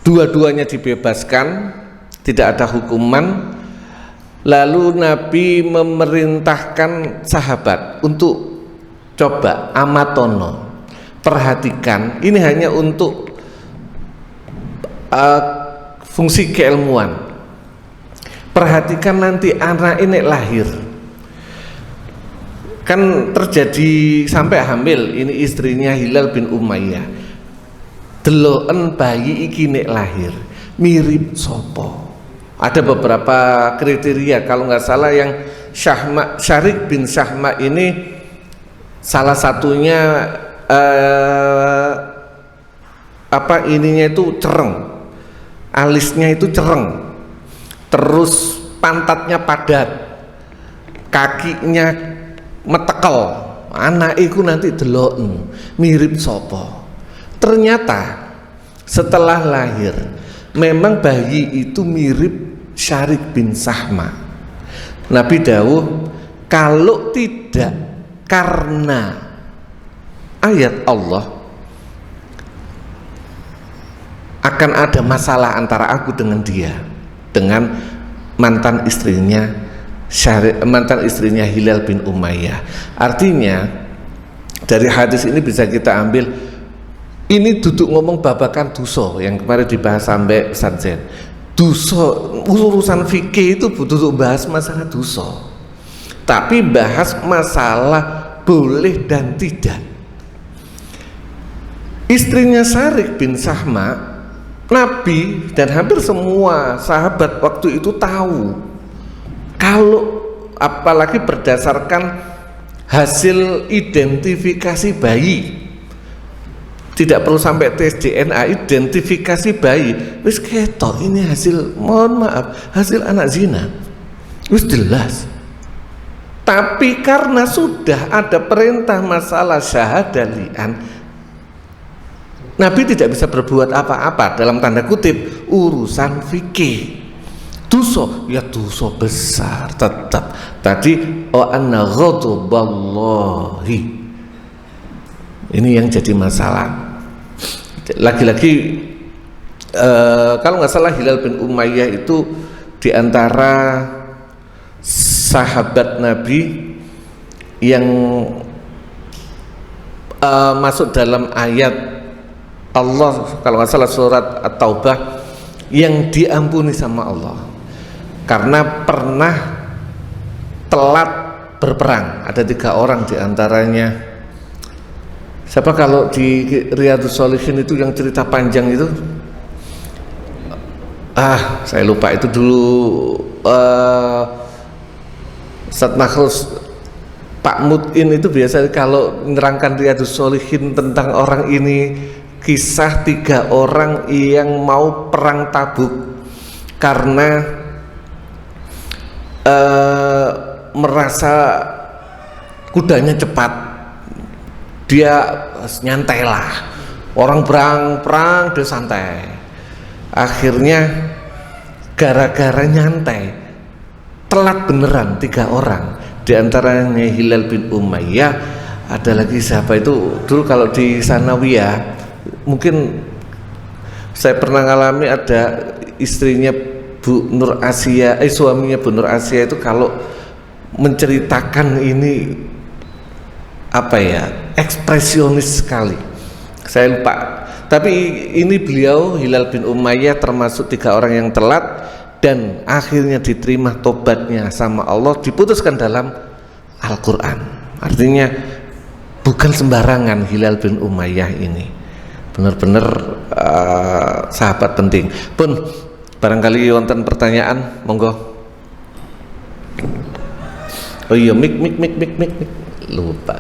dua-duanya dibebaskan, tidak ada hukuman, lalu Nabi memerintahkan sahabat untuk coba amatono, perhatikan, ini hanya untuk fungsi keilmuan. Perhatikan nanti anak ini lahir, kan terjadi sampai hamil, ini istrinya Hilal bin Umayyah, deloken bayi iki nek lahir mirip sopo. Ada beberapa kriteria, kalau nggak salah yang Syarik bin Syahma ini salah satunya ininya itu cereng, alisnya itu cereng, terus pantatnya padat, kakinya metekel, anak iku nanti deloken mirip sopo. Ternyata setelah lahir memang bayi itu mirip Syarik bin Syahma. Nabi dawuh kalau tidak karena ayat Allah akan ada masalah antara aku dengan dia, dengan mantan istrinya Hilal bin Umayyah. Artinya dari hadis ini bisa kita ambil ini duduk ngomong babakan dosa yang kemarin dibahas sampai Sanjen. Dosa urusan fikih itu duduk bahas masalah dosa, tapi bahas masalah boleh dan tidak. Istrinya Syarik bin Syahma, Nabi dan hampir semua sahabat waktu itu tahu kalau apalagi berdasarkan hasil identifikasi bayi, tidak perlu sampai tes DNA, identifikasi bayi wis ketok ini hasil, mohon maaf, hasil anak zina, wis jelas. Tapi karena sudah ada perintah masalah syahadalian, Nabi tidak bisa berbuat apa-apa dalam tanda kutip urusan fikih. Dosa, ya dosa besar tetap. Tadi anna ghadaballahi, ini yang jadi masalah. Lagi-lagi kalau nggak salah Hilal bin Umayyah itu diantara sahabat Nabi yang masuk dalam ayat Allah, kalau nggak salah surat At-Taubah, yang diampuni sama Allah karena pernah telat berperang. Ada 3 orang diantaranya. Siapa kalau di Riyadhus Shalihin itu yang cerita panjang itu? Saya lupa itu dulu. Ustadz Makhlus Pak Mut'in itu biasa kalau menerangkan Riyadhus Shalihin tentang orang ini, kisah 3 orang yang mau perang Tabuk karena merasa kudanya cepat, dia nyantai lah. Orang perang dia santai. Akhirnya gara-gara nyantai telat beneran 3 orang. Di antaranya Hilal bin Umayyah, ada lagi siapa itu dulu kalau di Sanawiyah, mungkin saya pernah ngalami, ada istrinya Bu Nur Asia, suaminya Bu Nur Asia itu kalau menceritakan ini ekspresionis sekali. Saya lupa. Tapi ini beliau Hilal bin Umayyah termasuk 3 orang yang telat dan akhirnya diterima tobatnya sama Allah, diputuskan dalam Al-Quran. Artinya bukan sembarangan Hilal bin Umayyah ini, benar-benar sahabat penting. Pun barangkali wonten pertanyaan, monggo. Oh iya, mik lupa.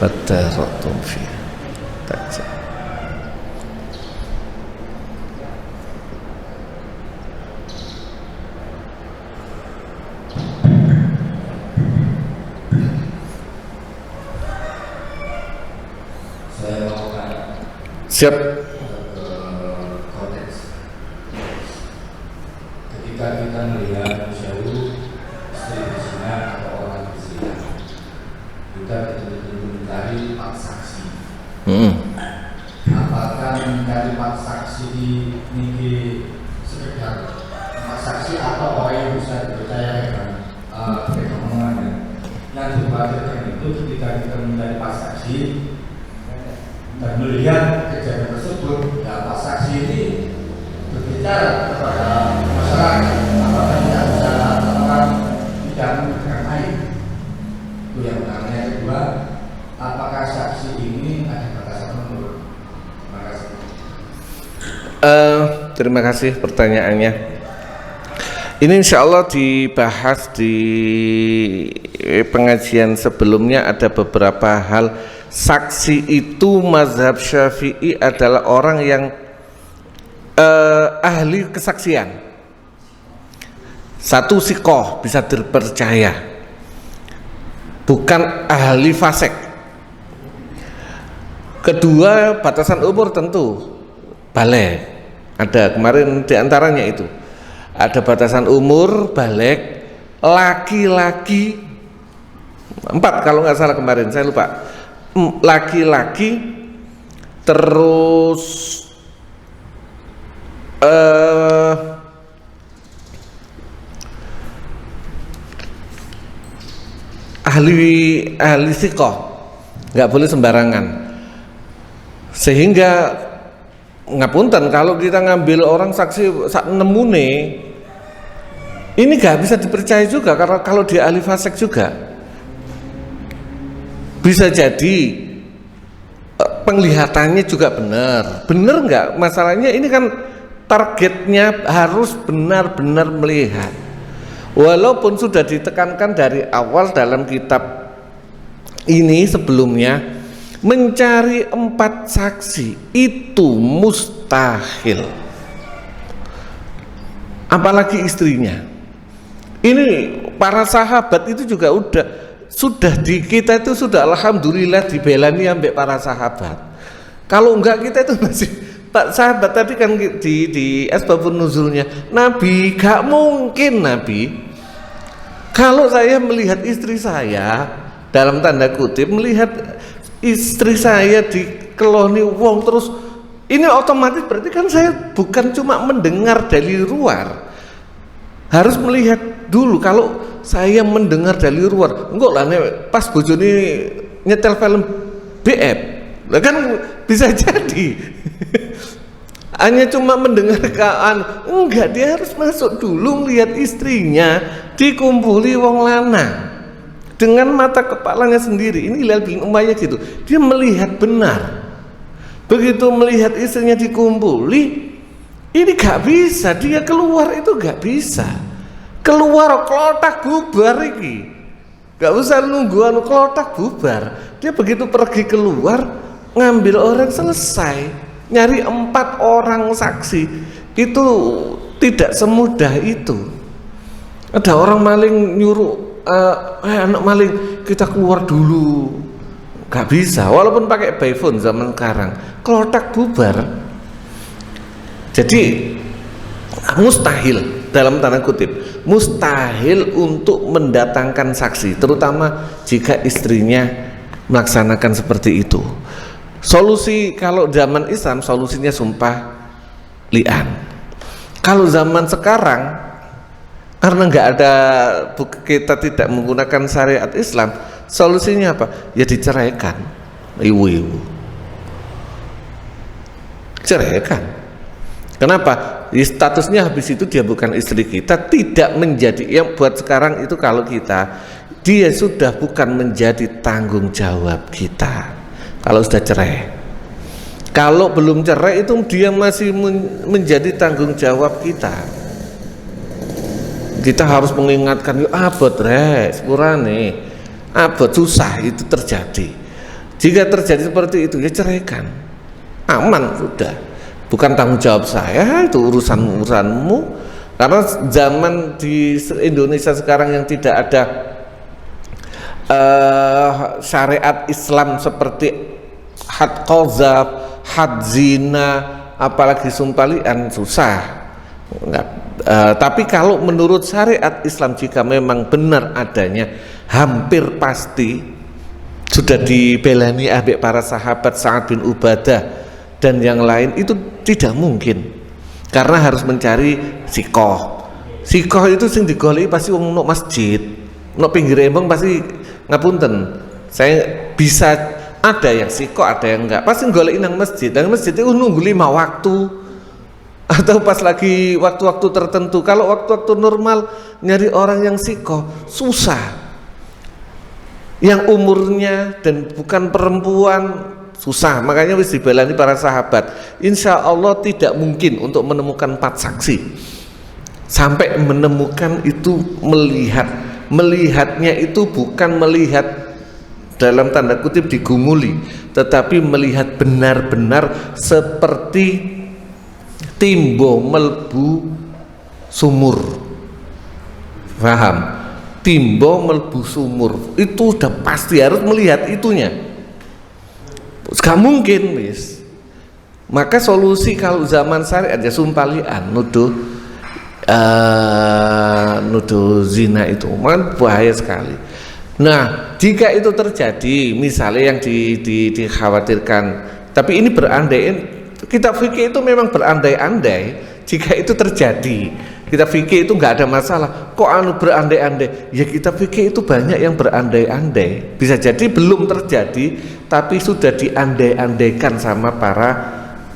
Fatartum fi tajah. Siap. Konteks ketika kita melihat jauh istri berzina atau orang berzina, kita betul-betul mencari 4 saksi. Apakah mencari 4 saksi ini sekedar 4 saksi atau orang yang bisa dipercaya dengan omongannya? Yang dikhawatirkan itu ketika kita mencari 4 saksi dan melihat kejadian tersebut, ya Pak saksi ini berbicara kepada masyarakat, apakah tidak bisa, apakah tidak memberikan aib. Itu yang pertama. Yang kedua, apakah saksi ini ada batasan umur? Terima kasih. Terima kasih pertanyaannya. Ini insya Allah dibahas di pengajian sebelumnya. Ada beberapa hal. Saksi itu mazhab Syafi'i adalah orang yang ahli kesaksian. Satu, siqah, bisa dipercaya, bukan ahli fasik. Kedua, batasan umur tentu baligh. Ada kemarin diantaranya itu, ada batasan umur baligh, laki-laki 4 kalau nggak salah kemarin, saya lupa. Laki-laki, terus ahli siqah, nggak boleh sembarangan. Sehingga ngapunten kalau kita ngambil orang saksi sak nemune, ini nggak bisa dipercaya juga, karena kalau dia ahli fasik juga bisa jadi penglihatannya juga benar nggak. Masalahnya ini kan targetnya harus benar-benar melihat. Walaupun sudah ditekankan dari awal dalam kitab ini sebelumnya, mencari 4 saksi itu mustahil. apalagi istrinya. Ini para sahabat itu juga sudah di kita itu sudah alhamdulillah dibelani ambek para sahabat. Kalau enggak kita itu masih Pak sahabat tadi kan di asbabun nuzulnya Nabi, gak mungkin Nabi kalau saya melihat istri saya dalam tanda kutip melihat istri saya dikeloni wong terus, ini otomatis berarti kan saya bukan cuma mendengar dari luar, harus melihat dulu. Kalau saya mendengar dari luar, enggak lah pas bojone nyetel film BF, kan bisa jadi hanya cuma mendengar enggak, dia harus masuk dulu melihat istrinya dikumpuli wong lanang dengan mata kepalanya sendiri. Ini Hilal bin Umayyah gitu, dia melihat benar. Begitu melihat istrinya dikumpuli, ini gak bisa, dia keluar itu gak bisa, keluar kelotak bubar iki, gak usah nunggu kelotak bubar. Dia begitu pergi keluar ngambil orang selesai, nyari 4 orang saksi itu tidak semudah itu. Ada orang maling nyuruh anak maling kita keluar dulu, gak bisa, walaupun pakai by phone zaman sekarang kelotak bubar. Jadi mustahil, dalam tanda kutip mustahil untuk mendatangkan saksi, terutama jika istrinya melaksanakan seperti itu. Solusi kalau zaman Islam solusinya sumpah li'an. Kalau zaman sekarang karena nggak ada, kita tidak menggunakan syariat Islam, solusinya apa? Ya diceraikan, ibu-ibu ceraikan. Kenapa? Statusnya habis itu dia bukan istri kita, tidak menjadi yang buat sekarang itu. Kalau kita, dia sudah bukan menjadi tanggung jawab kita. Kalau sudah cerai, kalau belum cerai itu dia masih menjadi tanggung jawab kita. Kita harus mengingatkan, yuk abot sepurane, abot susah itu terjadi. Jika terjadi seperti itu ya ceraikan, aman sudah, bukan tanggung jawab saya, itu urusanmu. Karena zaman di Indonesia sekarang yang tidak ada syariat Islam seperti had qazaf, had zina, apalagi sumpah li'an, susah. Tapi kalau menurut syariat Islam, jika memang benar adanya, hampir pasti sudah dibelani ambek para sahabat Sa'ad bin Ubadah dan yang lain, itu tidak mungkin. Karena harus mencari sikoh. Sikoh itu sing digoleki pasti wong nok masjid, nok pinggir embong pasti ngapunten. Saya bisa ada yang sikoh, ada yang enggak. Pasti goleki nang masjid. Dan masjid itu nunggu 5 waktu. Atau pas lagi waktu-waktu tertentu. Kalau waktu-waktu normal nyari orang yang sikoh susah, yang umurnya dan bukan perempuan susah. Makanya wis dibelani para sahabat. Insya Allah tidak mungkin untuk menemukan 4 saksi. Sampai menemukan itu melihatnya itu bukan melihat dalam tanda kutip digumuli, tetapi melihat benar-benar seperti timbo melbu sumur. Paham? Timbo melbu sumur itu udah pasti harus melihat itunya. Gak mungkin wis. Maka solusi kalau zaman syariat ya sumpah li'an, nuduh zina itu kan bahaya sekali. Nah, jika itu terjadi, misalnya yang dikhawatirkan, tapi ini berandai, kita fikih itu memang berandai-andai. Jika itu terjadi, kita fikih itu nggak ada masalah. Kok berandai-andai? Ya kita fikih itu banyak yang berandai-andai. Bisa jadi belum terjadi, tapi sudah diandai-andaikan sama para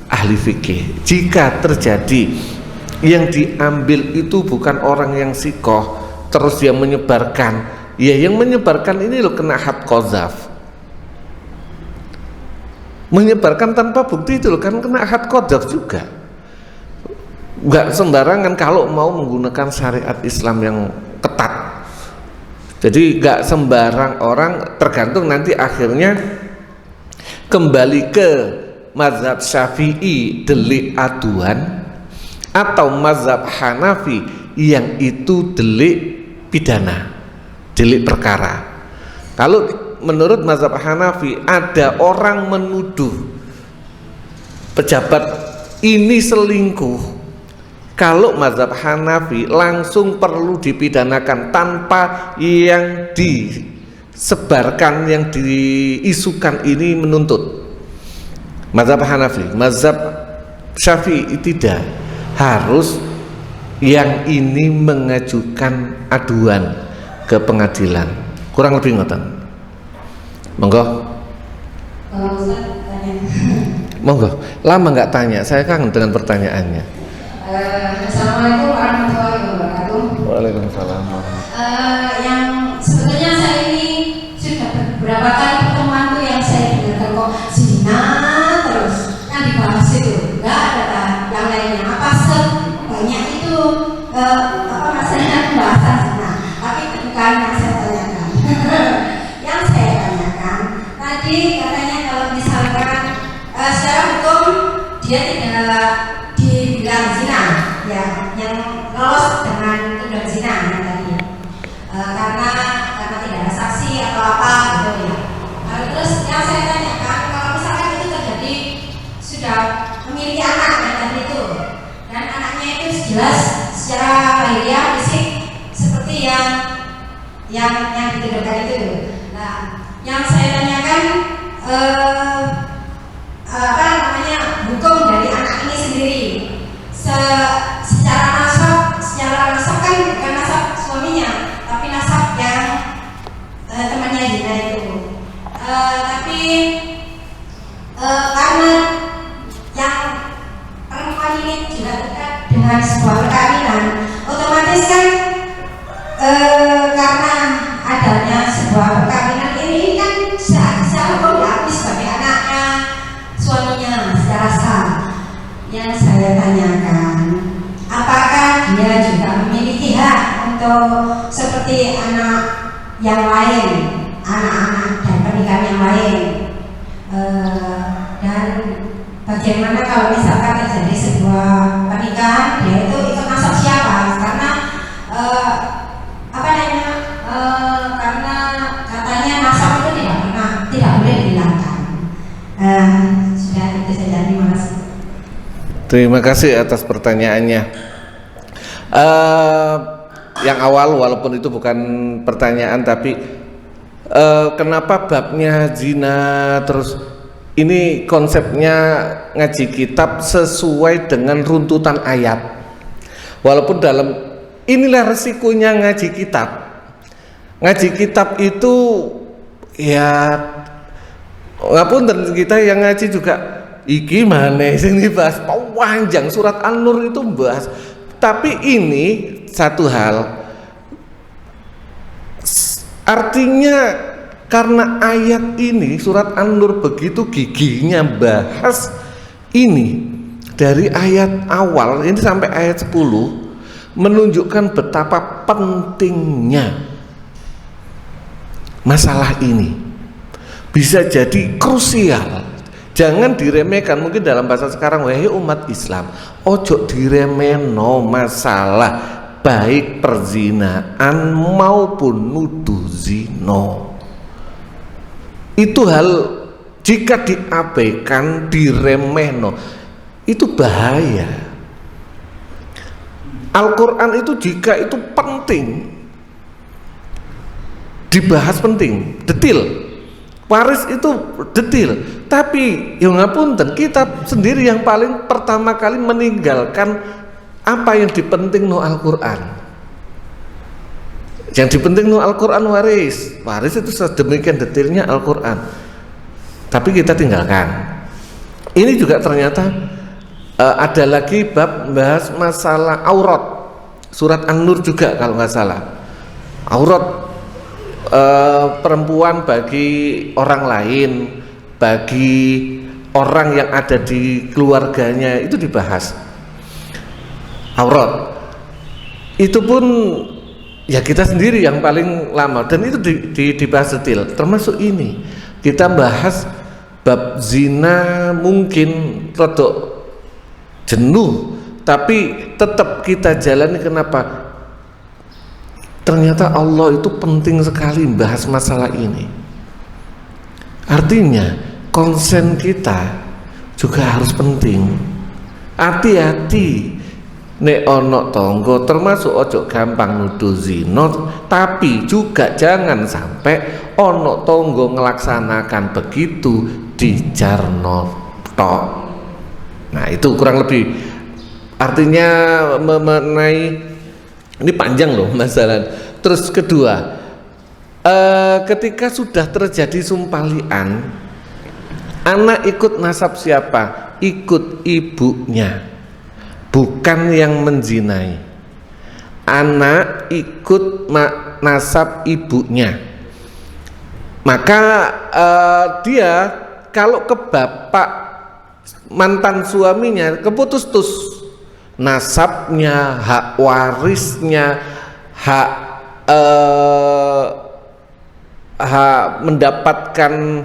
ahli fikih. Jika terjadi, yang diambil itu bukan orang yang sikoh, terus dia menyebarkan. Ya yang menyebarkan ini loh kena had qazaf. Menyebarkan tanpa bukti itu loh kan kena had qazaf juga. Enggak sembarangan kalau mau menggunakan syariat Islam yang ketat. Jadi enggak sembarang orang, tergantung nanti akhirnya kembali ke mazhab Syafi'i delik aduan atau mazhab Hanafi yang itu delik pidana, delik perkara. Kalau menurut mazhab Hanafi ada orang menuduh pejabat ini selingkuh, kalau mazhab Hanafi langsung perlu dipidanakan tanpa yang disebarkan, yang diisukan ini menuntut. Mazhab Hanafi, mazhab Syafi'i tidak, harus yang ini mengajukan aduan ke pengadilan. Kurang lebih ngoten. Monggo. Monggo. Lama nggak tanya, saya kangen dengan pertanyaannya. Assalamualaikum warahmatullahi wabarakatuh. Waalaikumsalam. Yang sebetulnya saya ini sudah beberapa kali pertemuan tuh yang saya dengar kok zina terus yang dibahas itu nggak ada yang lainnya apa sebanyak itu apa maksudnya pembahasan zina, tapi bukan yang saya tanyakan. Yang saya tanyakan tadi katanya kalau misalkan secara hukum dia tidak dibilang zina, ya, yang lolos dengan tuduhan zina yang tadi, karena tidak ada saksi atau apa gitu ya. Terus yang saya tanyakan kalau misalkan itu terjadi sudah memiliki anak yang tadi itu, dan anaknya itu jelas secara lahiriah fisik seperti yang dituduhkan itu. Nah, yang saya tanyakan apa namanya hukum dari anak ini sendiri. Secara nasab kan bukan nasab suaminya, tapi nasab yang temannya zina itu. Tapi karena yang perempuan ini juga dekat dengan sebuah perkawinan, otomatis kan karena adanya sebuah perkawinan ini kan secara hukum diakui sebagai anaknya suaminya secara sah. Yang saya tanyakan, apakah dia juga memiliki hak untuk seperti anak yang lain, anak-anak dan pernikahan yang lain, dan bagaimana kalau misalkan terjadi sebuah pernikahan dia itu ikut nasab siapa? Karena apa namanya? Karena katanya nasab itu tidak boleh dihilangkan. Sudah itu saja, terima kasih. Terima kasih atas pertanyaannya. Yang awal, walaupun itu bukan pertanyaan, tapi kenapa babnya zina, terus ini konsepnya ngaji kitab sesuai dengan runtutan ayat. Walaupun dalam inilah resikonya ngaji kitab. Ngaji kitab itu ya, ngapunten kita yang ngaji juga iki mana sing dibahas panjang, surat An-Nur itu membahas. Tapi ini satu hal, artinya karena ayat ini surat An-Nur begitu giginya bahas ini dari ayat awal ini sampai ayat 10 menunjukkan betapa pentingnya masalah ini, bisa jadi krusial. Jangan diremehkan. Mungkin dalam bahasa sekarang, wahai umat Islam, ojo diremehno masalah baik perzinaan maupun nuduh zino. Itu hal jika diabaikan, diremehno, itu bahaya. Al-Quran itu jika itu penting dibahas, penting, detil. Waris itu detil, tapi yang ngapunten kita sendiri yang paling pertama kali meninggalkan apa yang dipenting no Al-Quran. Yang dipenting no Al-Quran waris itu sedemikian detilnya Al-Quran, tapi kita tinggalkan. Ini juga ternyata ada lagi bab bahas masalah aurat, surat An-Nur juga kalau nggak salah. Aurat perempuan bagi orang lain, bagi orang yang ada di keluarganya, itu dibahas. Aurat itu pun ya kita sendiri yang paling lama, dan itu dibahas detail. Termasuk ini kita bahas bab zina, mungkin rodok jenuh tapi tetap kita jalani. Kenapa? Ternyata Allah itu penting sekali bahas masalah ini. Artinya konsen kita juga harus penting. Hati-hati nek ono tonggo, termasuk ojo gampang nuduh zina, tapi juga jangan sampai ono tonggo ngelaksanakan begitu dijarno tok. Nah itu kurang lebih artinya mengenai ini panjang loh masalah. Terus kedua, ketika sudah terjadi sumpalian, anak ikut nasab siapa? Ikut ibunya, bukan yang menzinai. Anak ikut nasab ibunya. Maka dia kalau ke bapak mantan suaminya keputus-tus nasabnya, hak warisnya, hak mendapatkan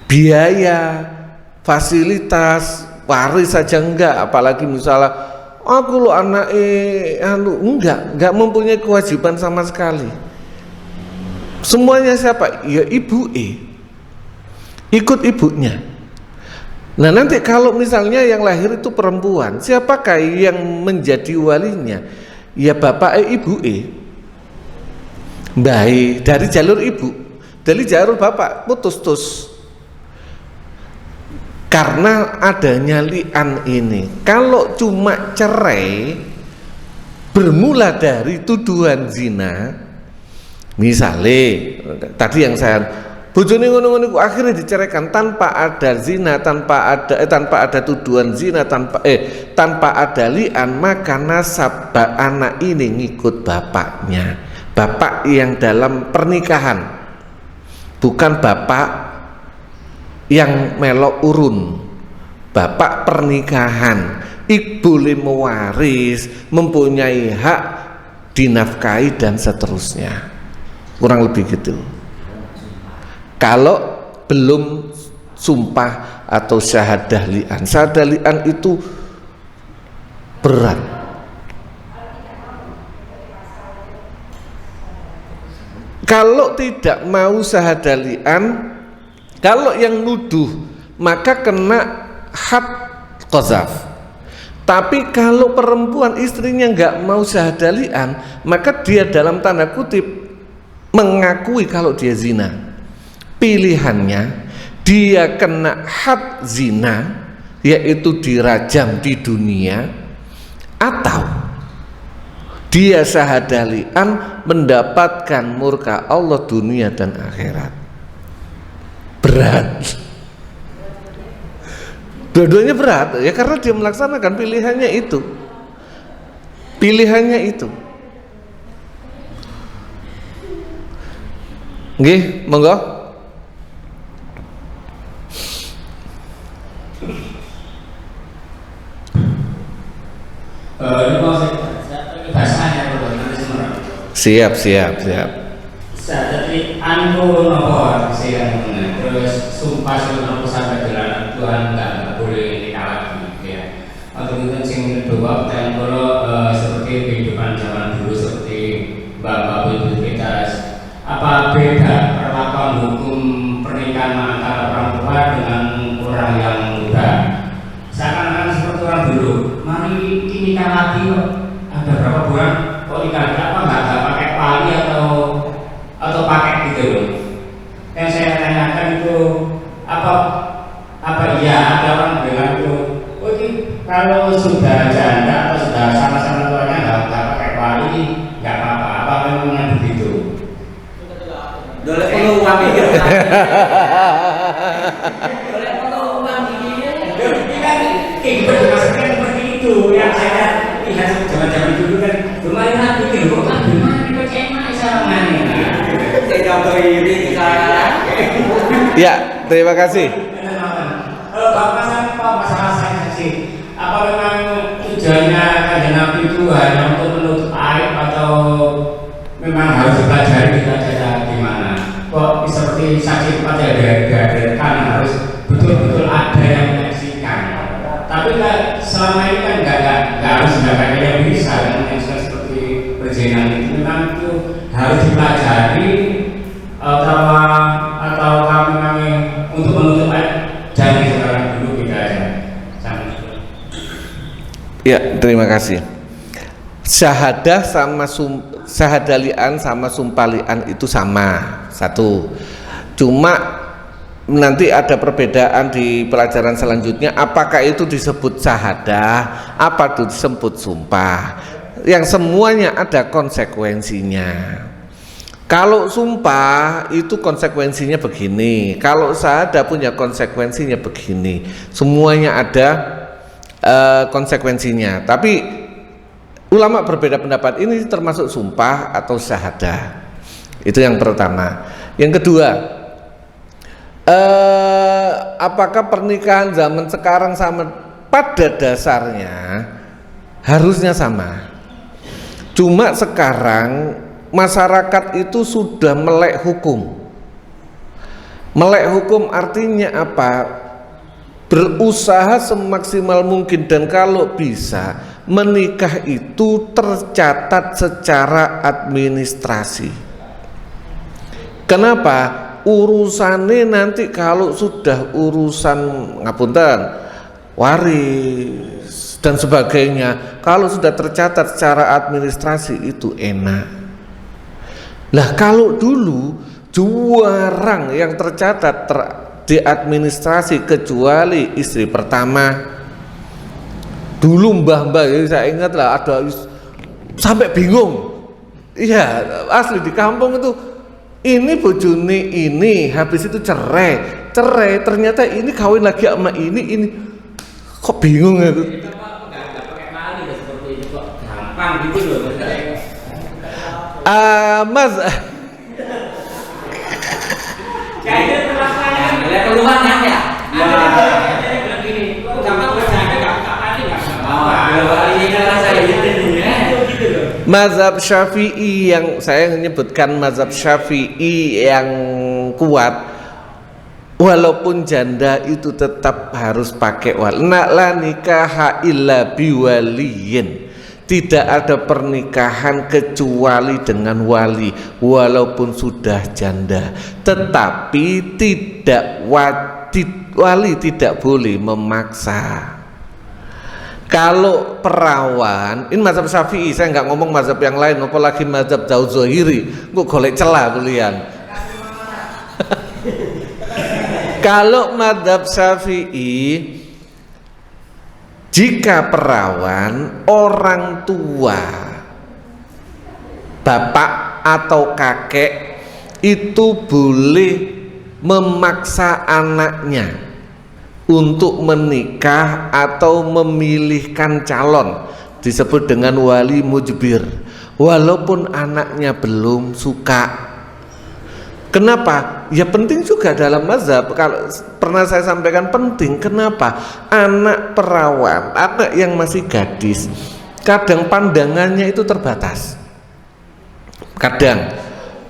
biaya, fasilitas waris saja enggak, apalagi misalnya aku lo anak enggak mempunyai kewajiban sama sekali. Semuanya siapa? Ya ibu ikut ibunya. Nah nanti kalau misalnya yang lahir itu perempuan, siapakah yang menjadi walinya? Ya bapak ibu baik dari jalur ibu, dari jalur bapak putus-tus. Karena adanya li'an ini, kalau cuma cerai bermula dari tuduhan zina, misalnya tadi yang saya bojone ngono-ngono akhirnya diceraikan tanpa ada zina, tanpa ada tuduhan zina, tanpa ada li'an, maka nasab anak ini ngikut bapaknya, bapak yang dalam pernikahan, bukan bapak yang melok urun, bapak pernikahan. Boleh mewaris, mempunyai hak dinafkahi dan seterusnya, kurang lebih gitu. Kalau belum sumpah atau syahadah li'an. Syahadah li'an itu berat. Kalau tidak mau syahadah li'an, kalau yang nuduh maka kena had qazaf. Tapi kalau perempuan istrinya nggak mau syahadah li'an, maka dia dalam tanda kutip mengakui kalau dia zina. Pilihannya dia kena had zina, yaitu dirajam di dunia, atau dia syahadah li'an mendapatkan murka Allah dunia dan akhirat. Berat, dua-duanya berat ya, karena dia melaksanakan pilihannya itu, nggih, monggo. Ini mau bahasanya Siap. Jadi anu nopo sih terus sumpah nopo sampai jalan Tuhan nggak boleh nikah lagi ya. Atau itu sing kedua pertanyaan kalau seperti kehidupan zaman dulu seperti bapak ibu kita, apa beda perlakuan hukum pernikahan antara orang tua dengan orang yang muda? Seakan-akan seperti orang dulu, mari nikah lagi kok, ada berapa bulan kok nikah lagi, apa nggak pakai wali atau pakai gitu loh. Yang saya tanyakan itu apa iya ada orang bilang itu, oh ini kalau sudah janda atau sudah sama-sama tuanya nggak pakai wali nggak apa-apa, apa memang begitu? Boleh perlu uang mikir. Boleh perlu uang mikir. Ini kan kehidupan maksudnya seperti itu yang saya lihat zaman-zaman dulu kan lumayan hati gitu kok kan gimana kita enak sama Ya, terima kasih. Masalah saya sih, apa memang tujuannya Kanjeng Nabi itu hanya untuk menutup aib atau memang harus dipelajari kita saja gimana? Kok seperti saksi pada dihadirkan harus betul-betul ada yang menyaksikan. Tapi selama ini kan nggak harus mendapat yang bisa yang seperti perjalanan itu memang itu harus dipelajari atau kami untuk menutup jadi sekarang dulu kita aja. Ya, terima kasih. Syahadah sama syahadalian sama sumpalian itu sama, satu. Cuma nanti ada perbedaan di pelajaran selanjutnya, apakah itu disebut syahadah, apa itu disebut sumpah. Yang semuanya ada konsekuensinya. Kalau sumpah itu konsekuensinya begini, kalau syahadah punya konsekuensinya begini. Semuanya ada konsekuensinya. Tapi ulama berbeda pendapat, ini termasuk sumpah atau syahadah. Itu yang pertama. Yang kedua, apakah pernikahan zaman sekarang sama? Pada dasarnya harusnya sama. Cuma sekarang masyarakat itu sudah melek hukum. Melek hukum artinya apa? Berusaha semaksimal mungkin, dan kalau bisa menikah itu tercatat secara administrasi. Kenapa? Urusannya nanti kalau sudah urusan ngapunten waris dan sebagainya, kalau sudah tercatat secara administrasi itu enak. Lah kalau dulu jarang yang tercatat di administrasi kecuali istri pertama. Dulu mbah-mbah, saya ingat lah, ada sampai bingung. Iya, asli di kampung itu, ini bojone ini, habis itu cerai, ternyata ini kawin lagi sama ini, kok bingung ya? Kita nggak pakai mali seperti itu kok, gampang gitu loh. Mas, Kayaknya terlaksana. Ada keluhan kan ya? Ada bilang gini, kok gampang berjaga nggak mali nggak mazhab Syafi'i yang saya menyebutkan mazhab Syafi'i yang kuat, walaupun janda itu tetap harus pakai wali. La nikaha illa biwaliyin. Tidak ada pernikahan kecuali dengan wali, walaupun sudah janda. Tetapi tidak wali tidak boleh memaksa. Kalau perawan, ini mazhab Syafi'i, saya nggak ngomong mazhab yang lain, apalagi mazhab jauh zohiri, kok golek celah kuliah. Kalau mazhab Syafi'i, jika perawan orang tua, bapak atau kakek itu boleh memaksa anaknya untuk menikah atau memilihkan calon, disebut dengan wali mujbir, walaupun anaknya belum suka. Kenapa? Ya penting juga dalam mazhab. Kalau pernah saya sampaikan penting. Kenapa? Anak perawan, anak yang masih gadis, kadang pandangannya itu terbatas. Kadang,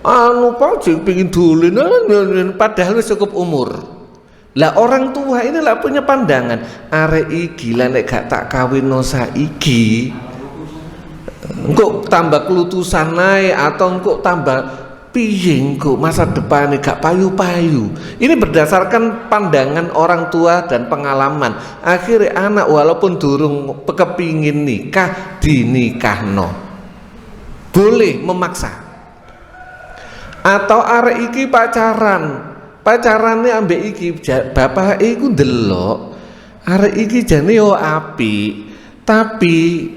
Pak pengen dulin, padahal cukup umur. Lah orang tua ini lah punya pandangan, arek iki lah nek gak tak kawin no saiki, engko tambah kelutusan naik atau engko tambah piye engko masa depan gak payu-payu. Ini berdasarkan pandangan orang tua dan pengalaman. Akhirnya anak walaupun durung kepingin nikah, dinikahno. Boleh memaksa. Atau arek iki pacarannya ambek iki, bapak iku ndelok arek iki jane yo apik, tapi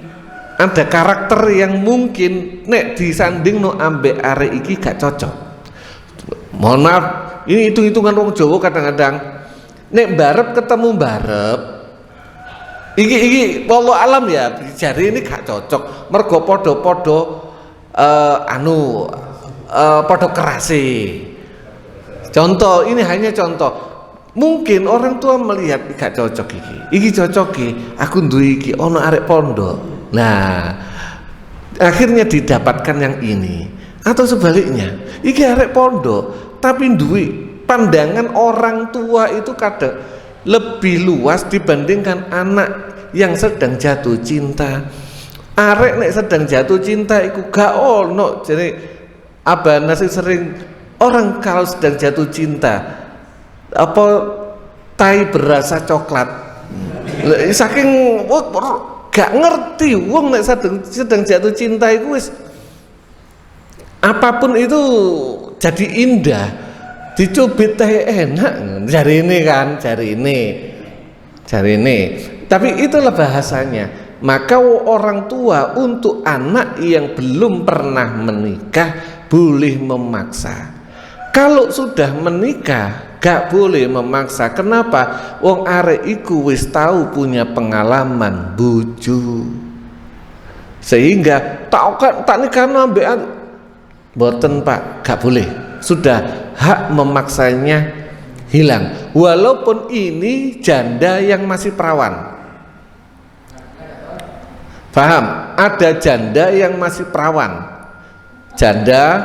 ada karakter yang mungkin nek disandingno ambek arek iki gak cocok. Mohon maaf, ini hitung-hitungan wong Jawa kadang-kadang nek barep ketemu barep iki wallahu alam ya, jari ini gak cocok mergo podo-podo podo kerase. Contoh, ini hanya contoh. Mungkin orang tua melihat gak cocok iki cocok aku duwe iki ono arek pondok. Nah, akhirnya didapatkan yang ini. Atau sebaliknya, iki arek pondok tapi duwe pandangan orang tua itu kadang lebih luas dibandingkan anak yang sedang jatuh cinta. Arek nek sedang jatuh cinta iku gak ono. Jadi Abah Nasir sering orang kalau sedang jatuh cinta apa tai berasa coklat. Saking gak ngerti wong nek sedang jatuh cinta iku wis apapun itu jadi indah. Dicubit teh enak jari ini kan, jari ini. Tapi itulah bahasanya. Maka orang tua untuk anak yang belum pernah menikah boleh memaksa. Kalau sudah menikah gak boleh memaksa. Kenapa? Wong arek iku wis tahu punya pengalaman bojo. Sehingga tak nikah ambek boten Pak, gak boleh. Sudah hak memaksanya hilang. Walaupun ini janda yang masih perawan. Paham? Ada janda yang masih perawan. Janda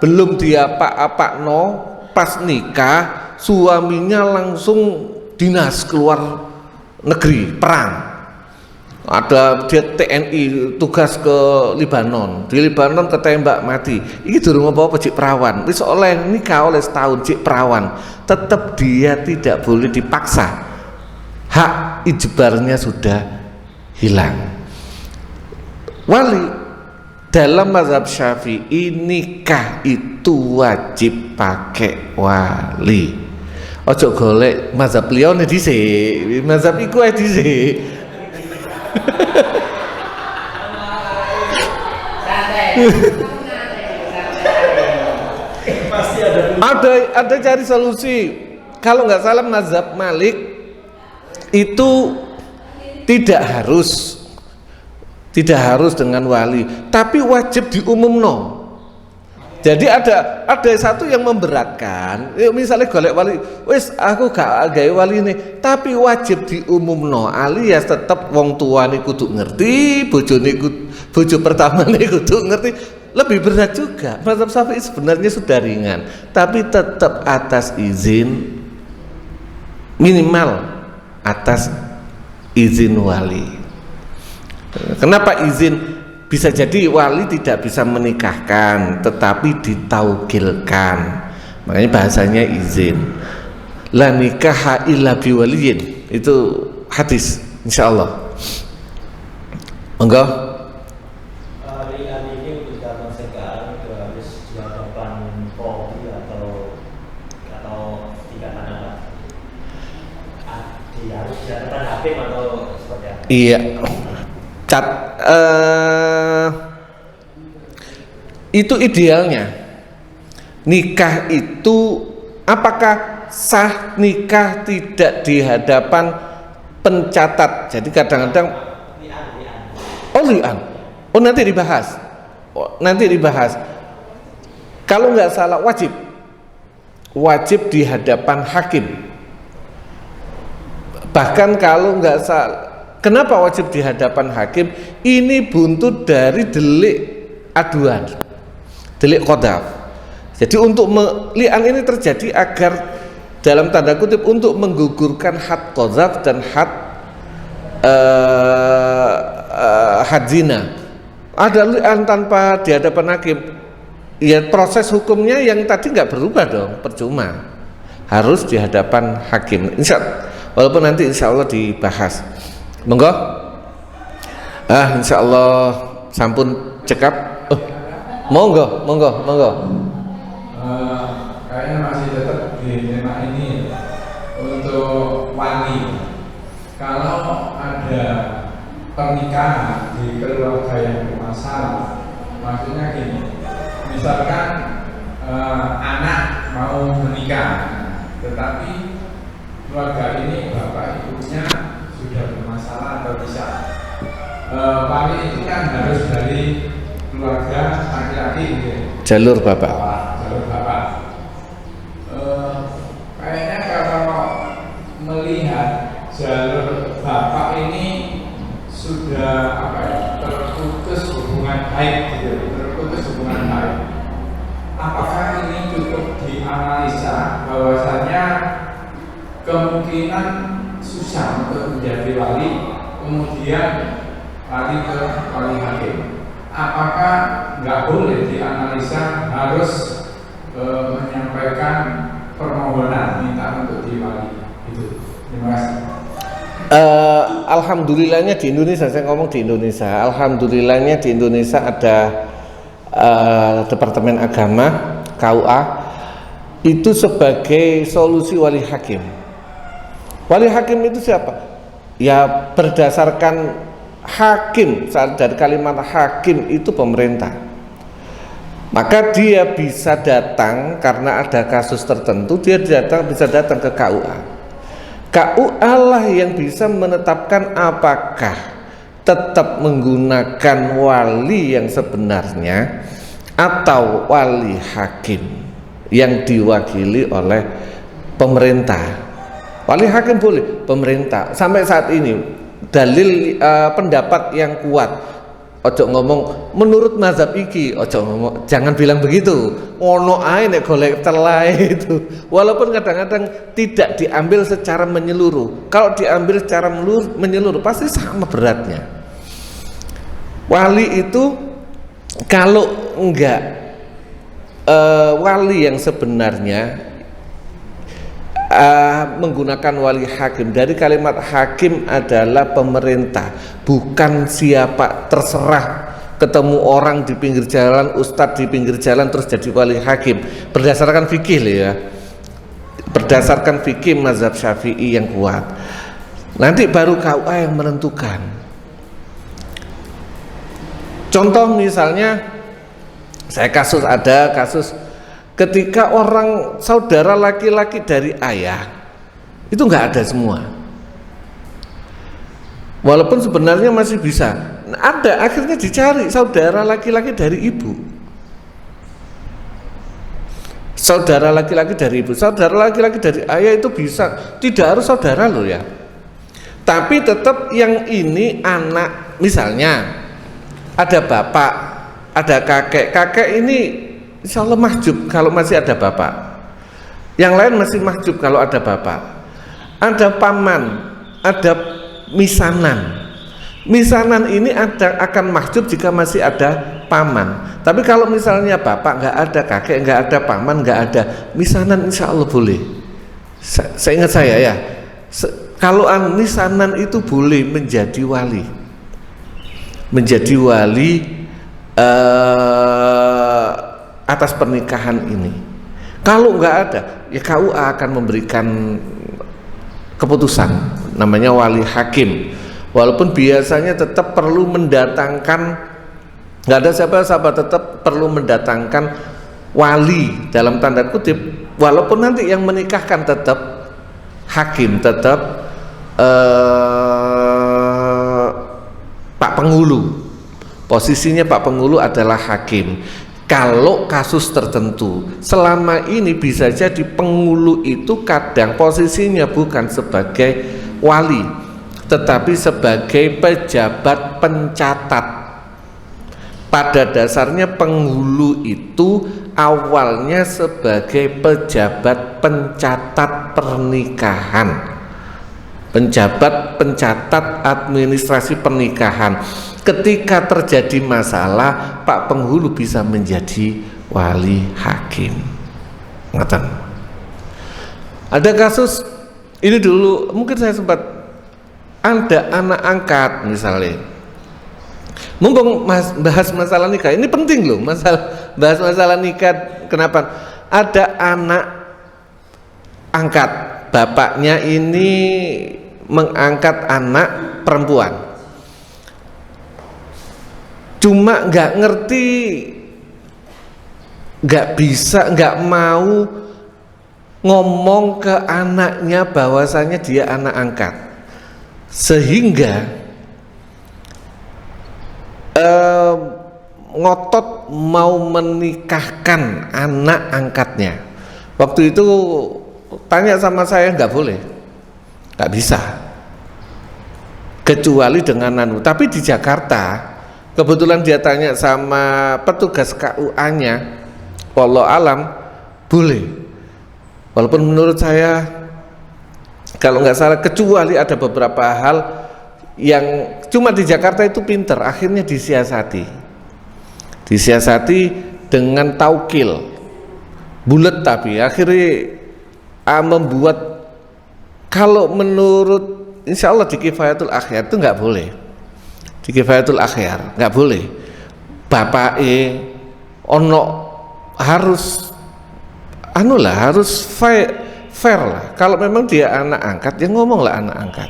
belum diapak-apakno, pas nikah suaminya langsung dinas keluar negeri perang. Ada dia TNI tugas ke Libanon. Di Libanon ketembak mati. Ini durung apa-apa cik perawan. Wis oleh nikah oleh setahun cik perawan. Tetap dia tidak boleh dipaksa. Hak ijbarnya sudah hilang. Wali dalam mazhab Syafi'i nikah itu wajib pakai wali. Ojo golek mazhab liyane dhisik, mazhab iku ae dhisik. Ada cari solusi. Kalau nggak salah mazhab Malik itu tidak harus dengan wali, tapi wajib diumumno. Jadi ada satu yang memberatkan. Misalnya golek wali, wis aku gak gawe wali ini, tapi wajib diumumno. Alias tetap wong tuane kudu ngerti, bojo pertamane kudu ngerti. Lebih berat juga. Mazhab Syafi'i sebenarnya sudah ringan, tapi tetap atas izin, minimal atas izin wali. Kenapa izin? Bisa jadi wali tidak bisa menikahkan, tetapi ditaukilkan. Makanya bahasanya izin. La nikaha illa biwaliyin. Itu hadis, insyaallah. Monggo. Ini bisa mencegah harus jual depan kopi atau tidak ada. Harus di depan HP atau seperti apa? Iya. Itu idealnya. Nikah itu apakah sah nikah tidak di hadapan pencatat? Jadi kadang-kadang li'an. Nanti dibahas. Kalau nggak salah wajib di hadapan hakim. Bahkan kalau nggak salah, kenapa wajib di hadapan hakim? Ini buntut dari delik aduan, delik qadhaf. Jadi untuk li'an ini terjadi agar dalam tanda kutip untuk menggugurkan had qadhaf dan had zina. Ada li'an tanpa di hadapan hakim, ya proses hukumnya yang tadi nggak berubah dong, percuma. Harus di hadapan hakim. Walaupun nanti insya Allah dibahas. Monggo. Insya Allah sampun cekap. Monggo. Kayaknya masih tetap di tema ini untuk wali. Kalau ada pernikahan di keluarga yang bermasalah, maksudnya gini, misalkan anak mau menikah, tetapi keluarga ini bapak ibunya sudah bermasalah atau bisa, wali itu kan harus dari keluarga laki-laki gitu. Jalur bapak. Kayaknya kalau melihat jalur bapak ini sudah terputus hubungan baik gitu, apakah ini cukup dianalisa bahwasanya kemungkinan susah untuk menjadi wali kemudian lari ke wali hakim. Apakah nggak boleh dianalisa harus menyampaikan permohonan minta untuk diwali itu? Terima kasih. Alhamdulillahnya di Indonesia, saya ngomong di Indonesia, alhamdulillahnya di Indonesia ada Departemen Agama KUA itu sebagai solusi wali hakim. Wali hakim itu siapa? Ya berdasarkan hakim, dari kalimat hakim itu pemerintah. Maka dia bisa datang karena ada kasus tertentu, dia bisa datang ke KUA. KUA lah yang bisa menetapkan apakah tetap menggunakan wali yang sebenarnya atau wali hakim yang diwakili oleh pemerintah. Wali hakim boleh, pemerintah. Sampai saat ini dalil pendapat yang kuat. Ojo ngomong menurut mazhab iki, ojo ngomong, jangan bilang begitu. Ono ae nek golek telai itu. Walaupun kadang-kadang tidak diambil secara menyeluruh. Kalau diambil secara menyeluruh pasti sama beratnya. Wali itu kalau enggak wali yang sebenarnya menggunakan wali hakim, dari kalimat hakim adalah pemerintah, bukan siapa terserah. Ketemu orang di pinggir jalan, ustadz di pinggir jalan terus jadi wali hakim, berdasarkan fikih ya, berdasarkan fikih mazhab Syafi'i yang kuat. Nanti baru KUA yang menentukan. Contoh misalnya saya ada kasus ketika orang saudara laki-laki dari ayah itu nggak ada semua, walaupun sebenarnya masih bisa ada, akhirnya dicari saudara laki-laki dari ibu, saudara laki-laki dari ibu, saudara laki-laki dari ayah itu bisa, tidak harus saudara loh ya, tapi tetap yang ini anak, misalnya ada bapak, ada kakek ini insya Allah mahjub kalau masih ada bapak, yang lain masih mahjub kalau ada bapak, ada paman, ada misanan. Misanan ini akan mahjub jika masih ada paman. Tapi kalau misalnya bapak nggak ada, kakek nggak ada, paman nggak ada, misanan insya Allah boleh. Saya ingat saya ya, kalau misanan itu boleh menjadi wali, atas pernikahan ini. Kalau nggak ada, ya KUA akan memberikan keputusan, namanya wali hakim. Walaupun biasanya tetap perlu mendatangkan, nggak ada siapa-siapa, tetap perlu mendatangkan wali dalam tanda kutip. Walaupun nanti yang menikahkan tetap hakim, tetap Pak Penghulu. Posisinya Pak Penghulu adalah hakim. Kalau kasus tertentu, selama ini bisa jadi penghulu itu kadang posisinya bukan sebagai wali, tetapi sebagai pejabat pencatat. Pada dasarnya penghulu itu awalnya sebagai pejabat pencatat pernikahan, penjabat pencatat administrasi pernikahan. Ketika terjadi masalah, Pak Penghulu bisa menjadi wali hakim. Ngeten. Ada kasus ini dulu, mungkin saya sempat ada anak angkat misalnya. Mumpung bahas masalah nikah, ini penting loh, bahas masalah nikah. Kenapa? Ada anak angkat, bapaknya ini mengangkat anak perempuan. Cuma nggak ngerti, nggak bisa, nggak mau ngomong ke anaknya bahwasanya dia anak angkat, sehingga ngotot mau menikahkan anak angkatnya. Waktu itu tanya sama saya, nggak boleh, nggak bisa, kecuali dengan tapi di Jakarta. Kebetulan dia tanya sama petugas KUA-nya, wallahu alam boleh. Walaupun menurut saya kalau nggak salah, kecuali ada beberapa hal yang cuma di Jakarta itu pinter, akhirnya disiasati dengan taukil bulat, tapi akhirnya membuat, kalau menurut insya Allah di Kifayatul Akhyar itu nggak boleh, di Kifayatul Akhyar nggak boleh bapak ono harus harus fair lah. Kalau memang dia anak angkat, ya ngomonglah anak angkat.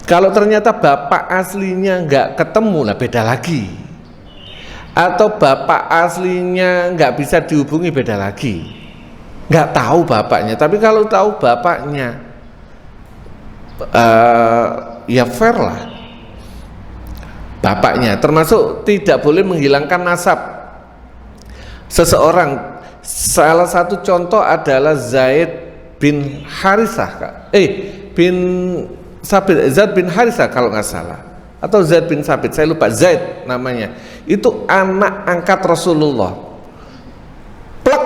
Kalau ternyata bapak aslinya nggak ketemu, lah beda lagi. Atau bapak aslinya nggak bisa dihubungi, beda lagi. Nggak tahu bapaknya, tapi kalau tahu bapaknya, ya fair lah bapaknya. Termasuk tidak boleh menghilangkan nasab seseorang. Salah satu contoh adalah Zaid bin Harisah, Zaid bin Harisah kalau nggak salah, atau Zaid bin Sabit, saya lupa, Zaid namanya. Itu anak angkat Rasulullah. Plek,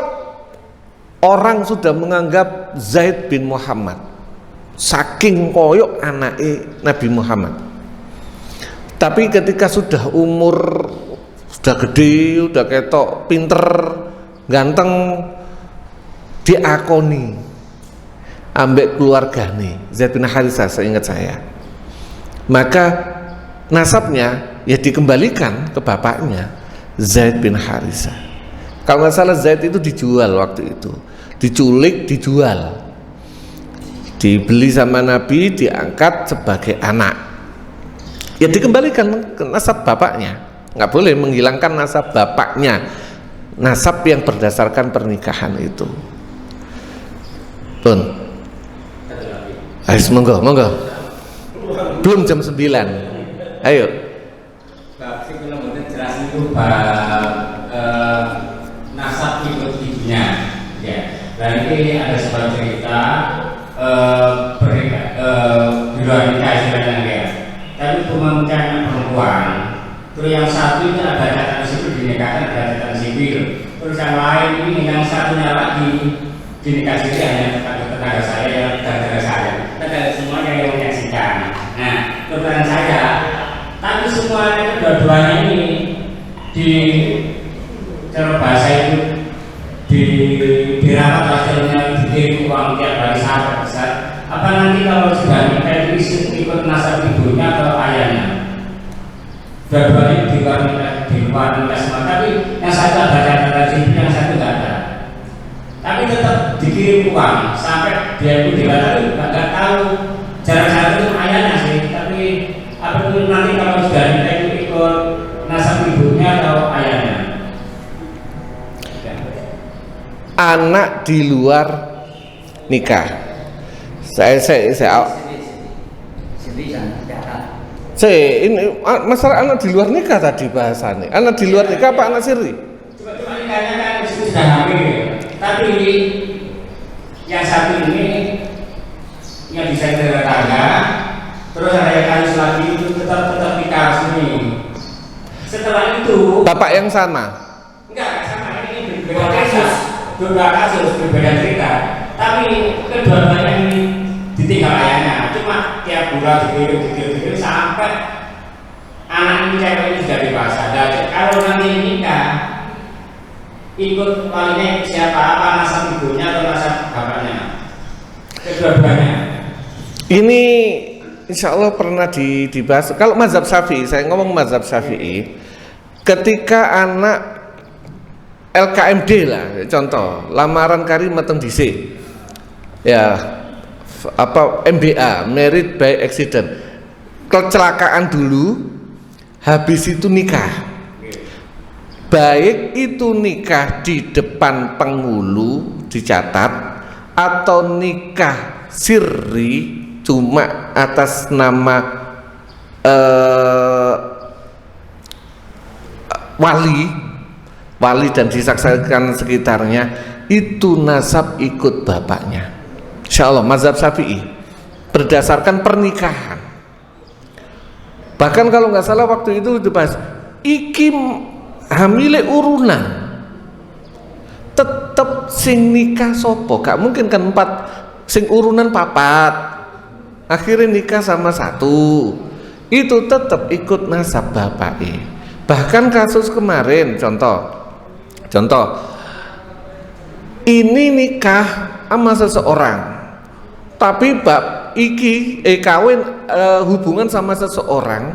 orang sudah menganggap Zaid bin Muhammad, saking koyok anak Nabi Muhammad. Tapi ketika sudah umur, sudah gede, udah ketok, pinter, ganteng, diakoni ambek keluargane Zaid bin Harisah, seingat saya. Maka nasabnya ya dikembalikan ke bapaknya, Zaid bin Harisah. Kalau nggak salah Zaid itu dijual waktu itu, diculik, dijual, dibeli sama Nabi, diangkat sebagai anak, ya dikembalikan ke nasab bapaknya. Nggak boleh menghilangkan nasab bapaknya, nasab yang berdasarkan pernikahan itu. Pun ayo, monggo. Belum jam 9. Ayo. Bab sing kula mboten jelas niku nasab ikut ibunya. Ya. Dan ini ada sebuah cerita di luar nikah istilahnya ya. Tapi pemerintahan perempuan, terus yang satu itu ada catatan sipil dinikahkan, ada catatan sipil. Terus yang lain ini, yang satunya lagi dinikah sipil hanya tetangga saya, tetangga saya. Tetangga semuanya yang menyaksikan. Nah, pertanyaan saya, tapi semuanya kedua-duanya ini di cara bahasa itu dirawat hasilnya, dikirim uang tiap hari sampai besar. Apa nanti kalau sudah nikah itu ikut nasab ibunya atau ayahnya? Dua-duanya di luar nikah semua, tapi yang satu ada catatan sipil, yang satu tidak ada. Tapi tetap dikirim uang sampai dia itu tapi nggak tahu jarak-jarak itu ayahnya sih. Tapi apa itu nanti kalau sudah nikah itu ikut nasab ibunya atau ayahnya? Anak di luar nikah. Ini masalah anak di luar nikah tadi bahasannya. Anak di luar nikah apa anak siri? Cuma nikahnya kan sudah hamil. Tapi yang satu ini yang bisa dari tetangga, terus ada yang harus lagi itu tetap nikah resmi. Setelah itu Bapak yang sama? enggak sama, ini berbeda kasus, berbeda cerita. Tapi kedua-duanya ini ditinggal ayahnya, cuma tiap bulan dikirim sampai anak ini cewek ini sudah dewasa. Dan kalau nanti nikah ikut walinya siapa, apa nasab ibunya atau nasab bapaknya, kedua-duanya. Ini insya Allah pernah dibahas. Kalau mazhab Syafi'i, saya ngomong mazhab Syafi'i, ketika anak LKMD lah, contoh lamaran kari meteng dhisik, ya apa MBA, married by accident, kecelakaan dulu, habis itu nikah. Baik itu nikah di depan penghulu dicatat, atau nikah sirri cuma atas nama wali dan disaksikan sekitarnya, itu nasab ikut bapaknya. Insya Allah mazhab Syafi'i berdasarkan pernikahan. Bahkan kalau nggak salah waktu itu dibahas, iki hamile urunan, tetep sing nikah sopo, gak mungkin kan 4 sing urunan 4, akhirnya nikah sama 1, itu tetap ikut nasab bapake. Bahkan kasus kemarin contoh ini nikah sama seseorang tapi bab iki kawin hubungan sama seseorang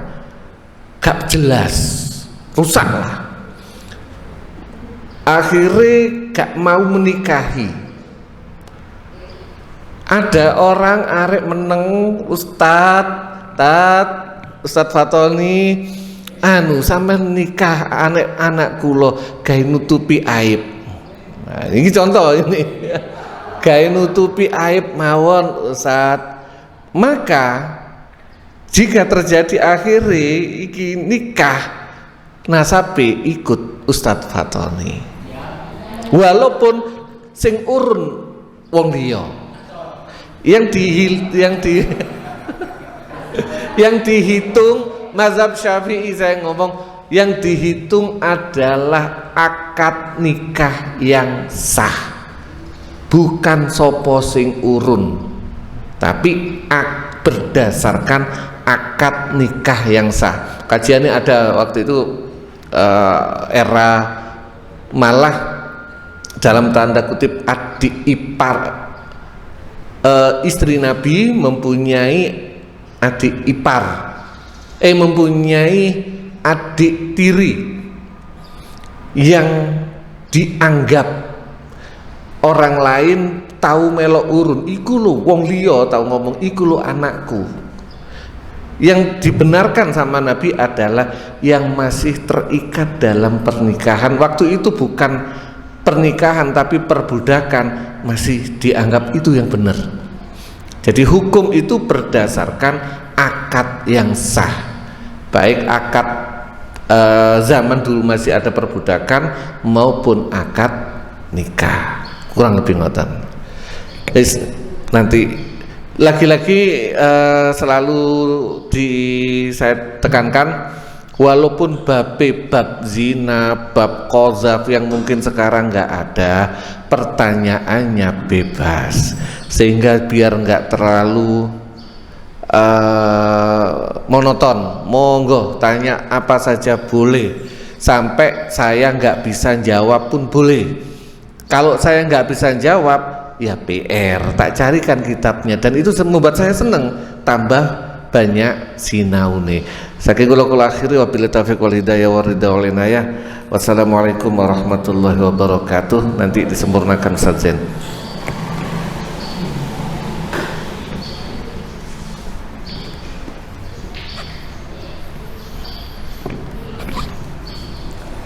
gak jelas, rusak lah, akhirnya gak mau menikahi. Ada orang arek meneng Ustadz Fatoni sampai nikah anak kula gawe nutupi aib. Nah, ini contoh ini. Gawe nutupi aib mawon Ustadz. Maka jika terjadi akhirnya iki nikah nasabe ikut Ustadz Fatoni. Walaupun sing urun wong liya. Yang dihitung mazhab Syafi'i, saya ngomong yang dihitung adalah akad nikah yang sah, bukan sopo sing urun, tapi berdasarkan akad nikah yang sah. Kajiannya ada waktu itu era malah dalam tanda kutip adik ipar, istri Nabi mempunyai adik ipar, mempunyai adik tiri yang dianggap orang lain tahu melok urun, iku lo wong liya tahu ngomong iku lo anakku. Yang dibenarkan sama Nabi adalah yang masih terikat dalam pernikahan. Waktu itu bukan pernikahan tapi perbudakan, masih dianggap itu yang benar. Jadi hukum itu berdasarkan akad yang sah, baik akad zaman dulu masih ada perbudakan maupun akad nikah, kurang lebih ngoten. Nanti lagi-lagi selalu saya tekankan, walaupun bab zina, bab qazaf yang mungkin sekarang nggak ada, pertanyaannya bebas, sehingga biar nggak terlalu monoton. Monggo tanya apa saja boleh, sampai saya nggak bisa jawab pun boleh. Kalau saya nggak bisa jawab, ya PR, tak carikan kitabnya, dan itu membuat saya seneng, tambah banyak sinaune. Saking kula akhiri wabillahi taufiq wal hidayah wa ridha wal inayah. Wassalamualaikum warahmatullahi wabarakatuh. Nanti disempurnakan Ustaz Zain.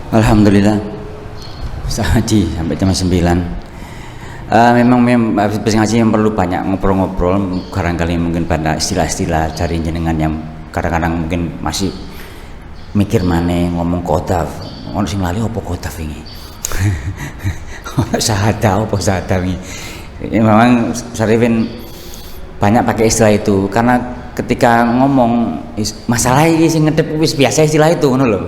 Alhamdulillah bisa ngaji sampai jam 9. Memang habis ngaji yang perlu banyak ngobrol-ngobrol, barangkali mungkin pada istilah-istilah cari jenengan yang kadang-kadang mungkin masih mikir mana ngomong qadaf, ono sing lali apa qadaf ini. Syahadah apa syahadah ini. Memang Syarifin banyak pakai istilah itu karena ketika ngomong masalah ini sing ngedep wis biasa istilah itu ngono lho.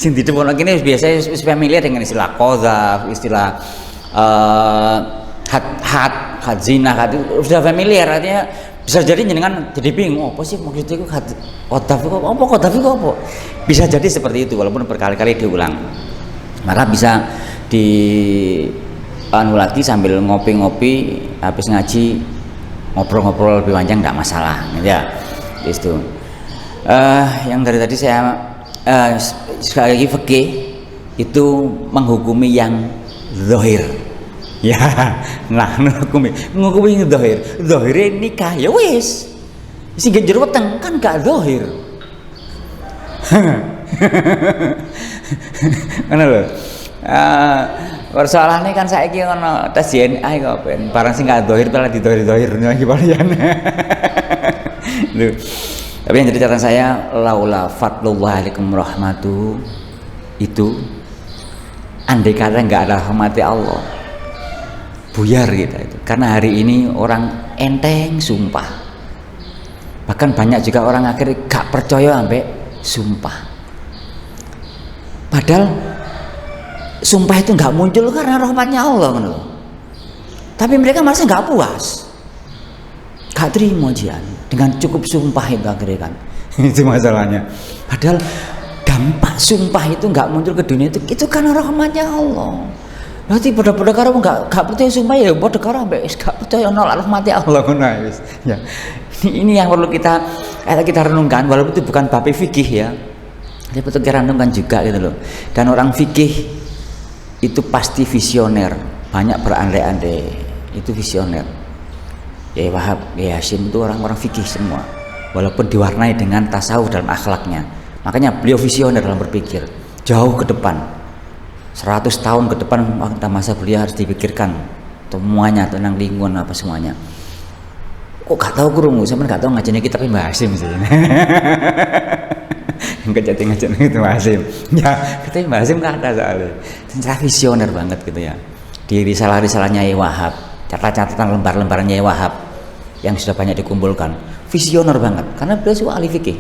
Sing didepon kene wis biasa wis familiar dengan istilah qadaf, istilah had zina, sudah familiar, artinya bisa jadi jenengan jadi bingung apa sih maksudnya itu qadaf itu apa, bisa jadi seperti itu walaupun berkali-kali diulang. Maka bisa lagi sambil ngopi-ngopi habis ngaji, ngobrol-ngobrol lebih panjang tidak masalah ya. Itu yang dari tadi saya sekali lagi fikih itu menghukumi yang zahir. Ya, nah menghukumi zahir nikah ya wis. Sing jero weteng kan gak zahir. Ngono lho. Persoalannya kan saiki ono tes DNA kok ben barang sing gak zahir malah didohir-dohir iki palian. Lho. Tapi yang jadi catatan saya laula fadlullah alaikum rahmatu itu andai kata nggak ada rahmati Allah buyar kita itu, karena hari ini orang enteng sumpah, bahkan banyak juga orang akhirnya gak percaya sampai sumpah, padahal sumpah itu nggak muncul karena rahmatnya Allah kan, tapi mereka merasa nggak puas, gak terima ujian. dengan cukup sumpah itu akhirnya kan. Itu masalahnya. Padahal dampak sumpah itu nggak muncul ke dunia itu karena rahmatnya Allah. Berarti pada karo nggak percaya sumpah ya pada karo ambek nggak percaya nolak rahmatnya Allah ngono ya. Ini yang perlu kita renungkan, walaupun itu bukan bab fikih ya. Tapi perlu kita renungkan juga gitu loh. Dan orang fikih itu pasti visioner, banyak berandai-andai, itu visioner. Ya Wahab, ya Hashim itu orang-orang fikih semua, walaupun diwarnai dengan tasawuf dalam akhlaknya. Makanya beliau visioner dalam berpikir jauh ke depan, 100 tahun ke depan masa beliau harus dipikirkan semuanya tentang lingkungan apa semuanya. Kok gak tahu kurungu, sama gak tahu ngajeni kitab Mbah Hashim misalnya. Ngajeni itu Mbah Hashim. Ya, kita Mbah Hashim gak ada soalnya. Secara visioner banget gitu ya. Di risalah-risalahnya Nyai Wahab, catatan lembar-lembarannya Nyai Wahab yang sudah banyak dikumpulkan, visioner banget karena beliau suka ahli fikih.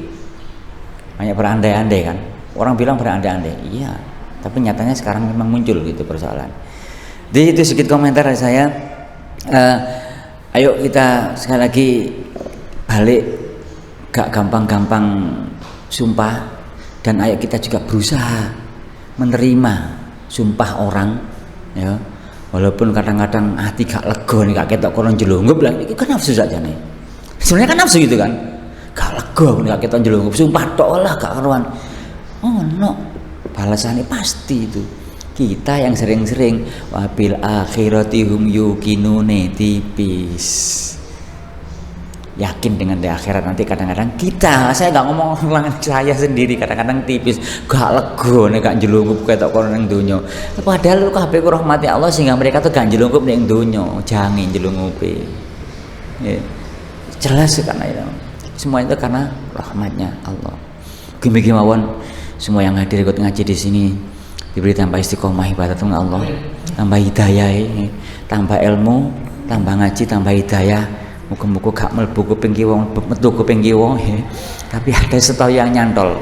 Banyak berandai-andai kan. Orang bilang berandai-andai. Iya, tapi nyatanya sekarang memang muncul gitu persoalan. Jadi itu sedikit komentar dari saya. Ayo kita sekali lagi balik, gak gampang-gampang sumpah, dan ayo kita juga berusaha menerima sumpah orang ya, walaupun kadang-kadang hati gak lega nih, gak ketok kono jelungup lah, itu kan nafsu saja nih. Sebenarnya kan nafsu gitu kan, gak lega nih gak ketok jelungup, sumpah tok lah gak karuan. Oh no, balasannya pasti itu. Kita yang sering-sering wabil akhirati hum yuqinune tipis, yakin dengan di akhirat nanti. Kadang-kadang saya nggak ngomong saya sendiri, kadang-kadang tipis gak lego nih gak jelungup ketok kono ning donya, padahal lu kabeh ku rahmati Allah sehingga mereka tuh gak jelungup ning donya, jangan jelungupi ya. Jelas karena itu semua itu karena rahmatnya Allah. Gimik mawon semua yang hadir ikut ngaji di sini diberi tambah istiqomah ibadah dengan Allah, tambah hidayah, tambah ilmu, tambah ngaji, tambah hidayah. Muga-muga gak mlebu kuping kiwa, metu kuping kiwa, tapi ada sesuatu yang nyantol.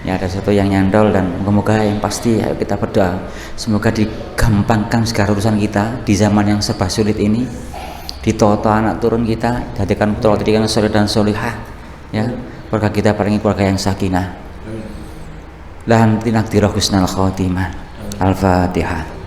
Ya, ada sesuatu yang nyantol, dan moga-moga yang pasti ayo kita berdoa semoga digampangkan segala urusan kita di zaman yang serba sulit ini. Ditoto anak turun kita, jadikan putra putri yang soleh dan solihah. Ya, keluarga kita paringi keluarga yang sakinah. Dan tinakdirah husnal khotimah. Al-Fatihah.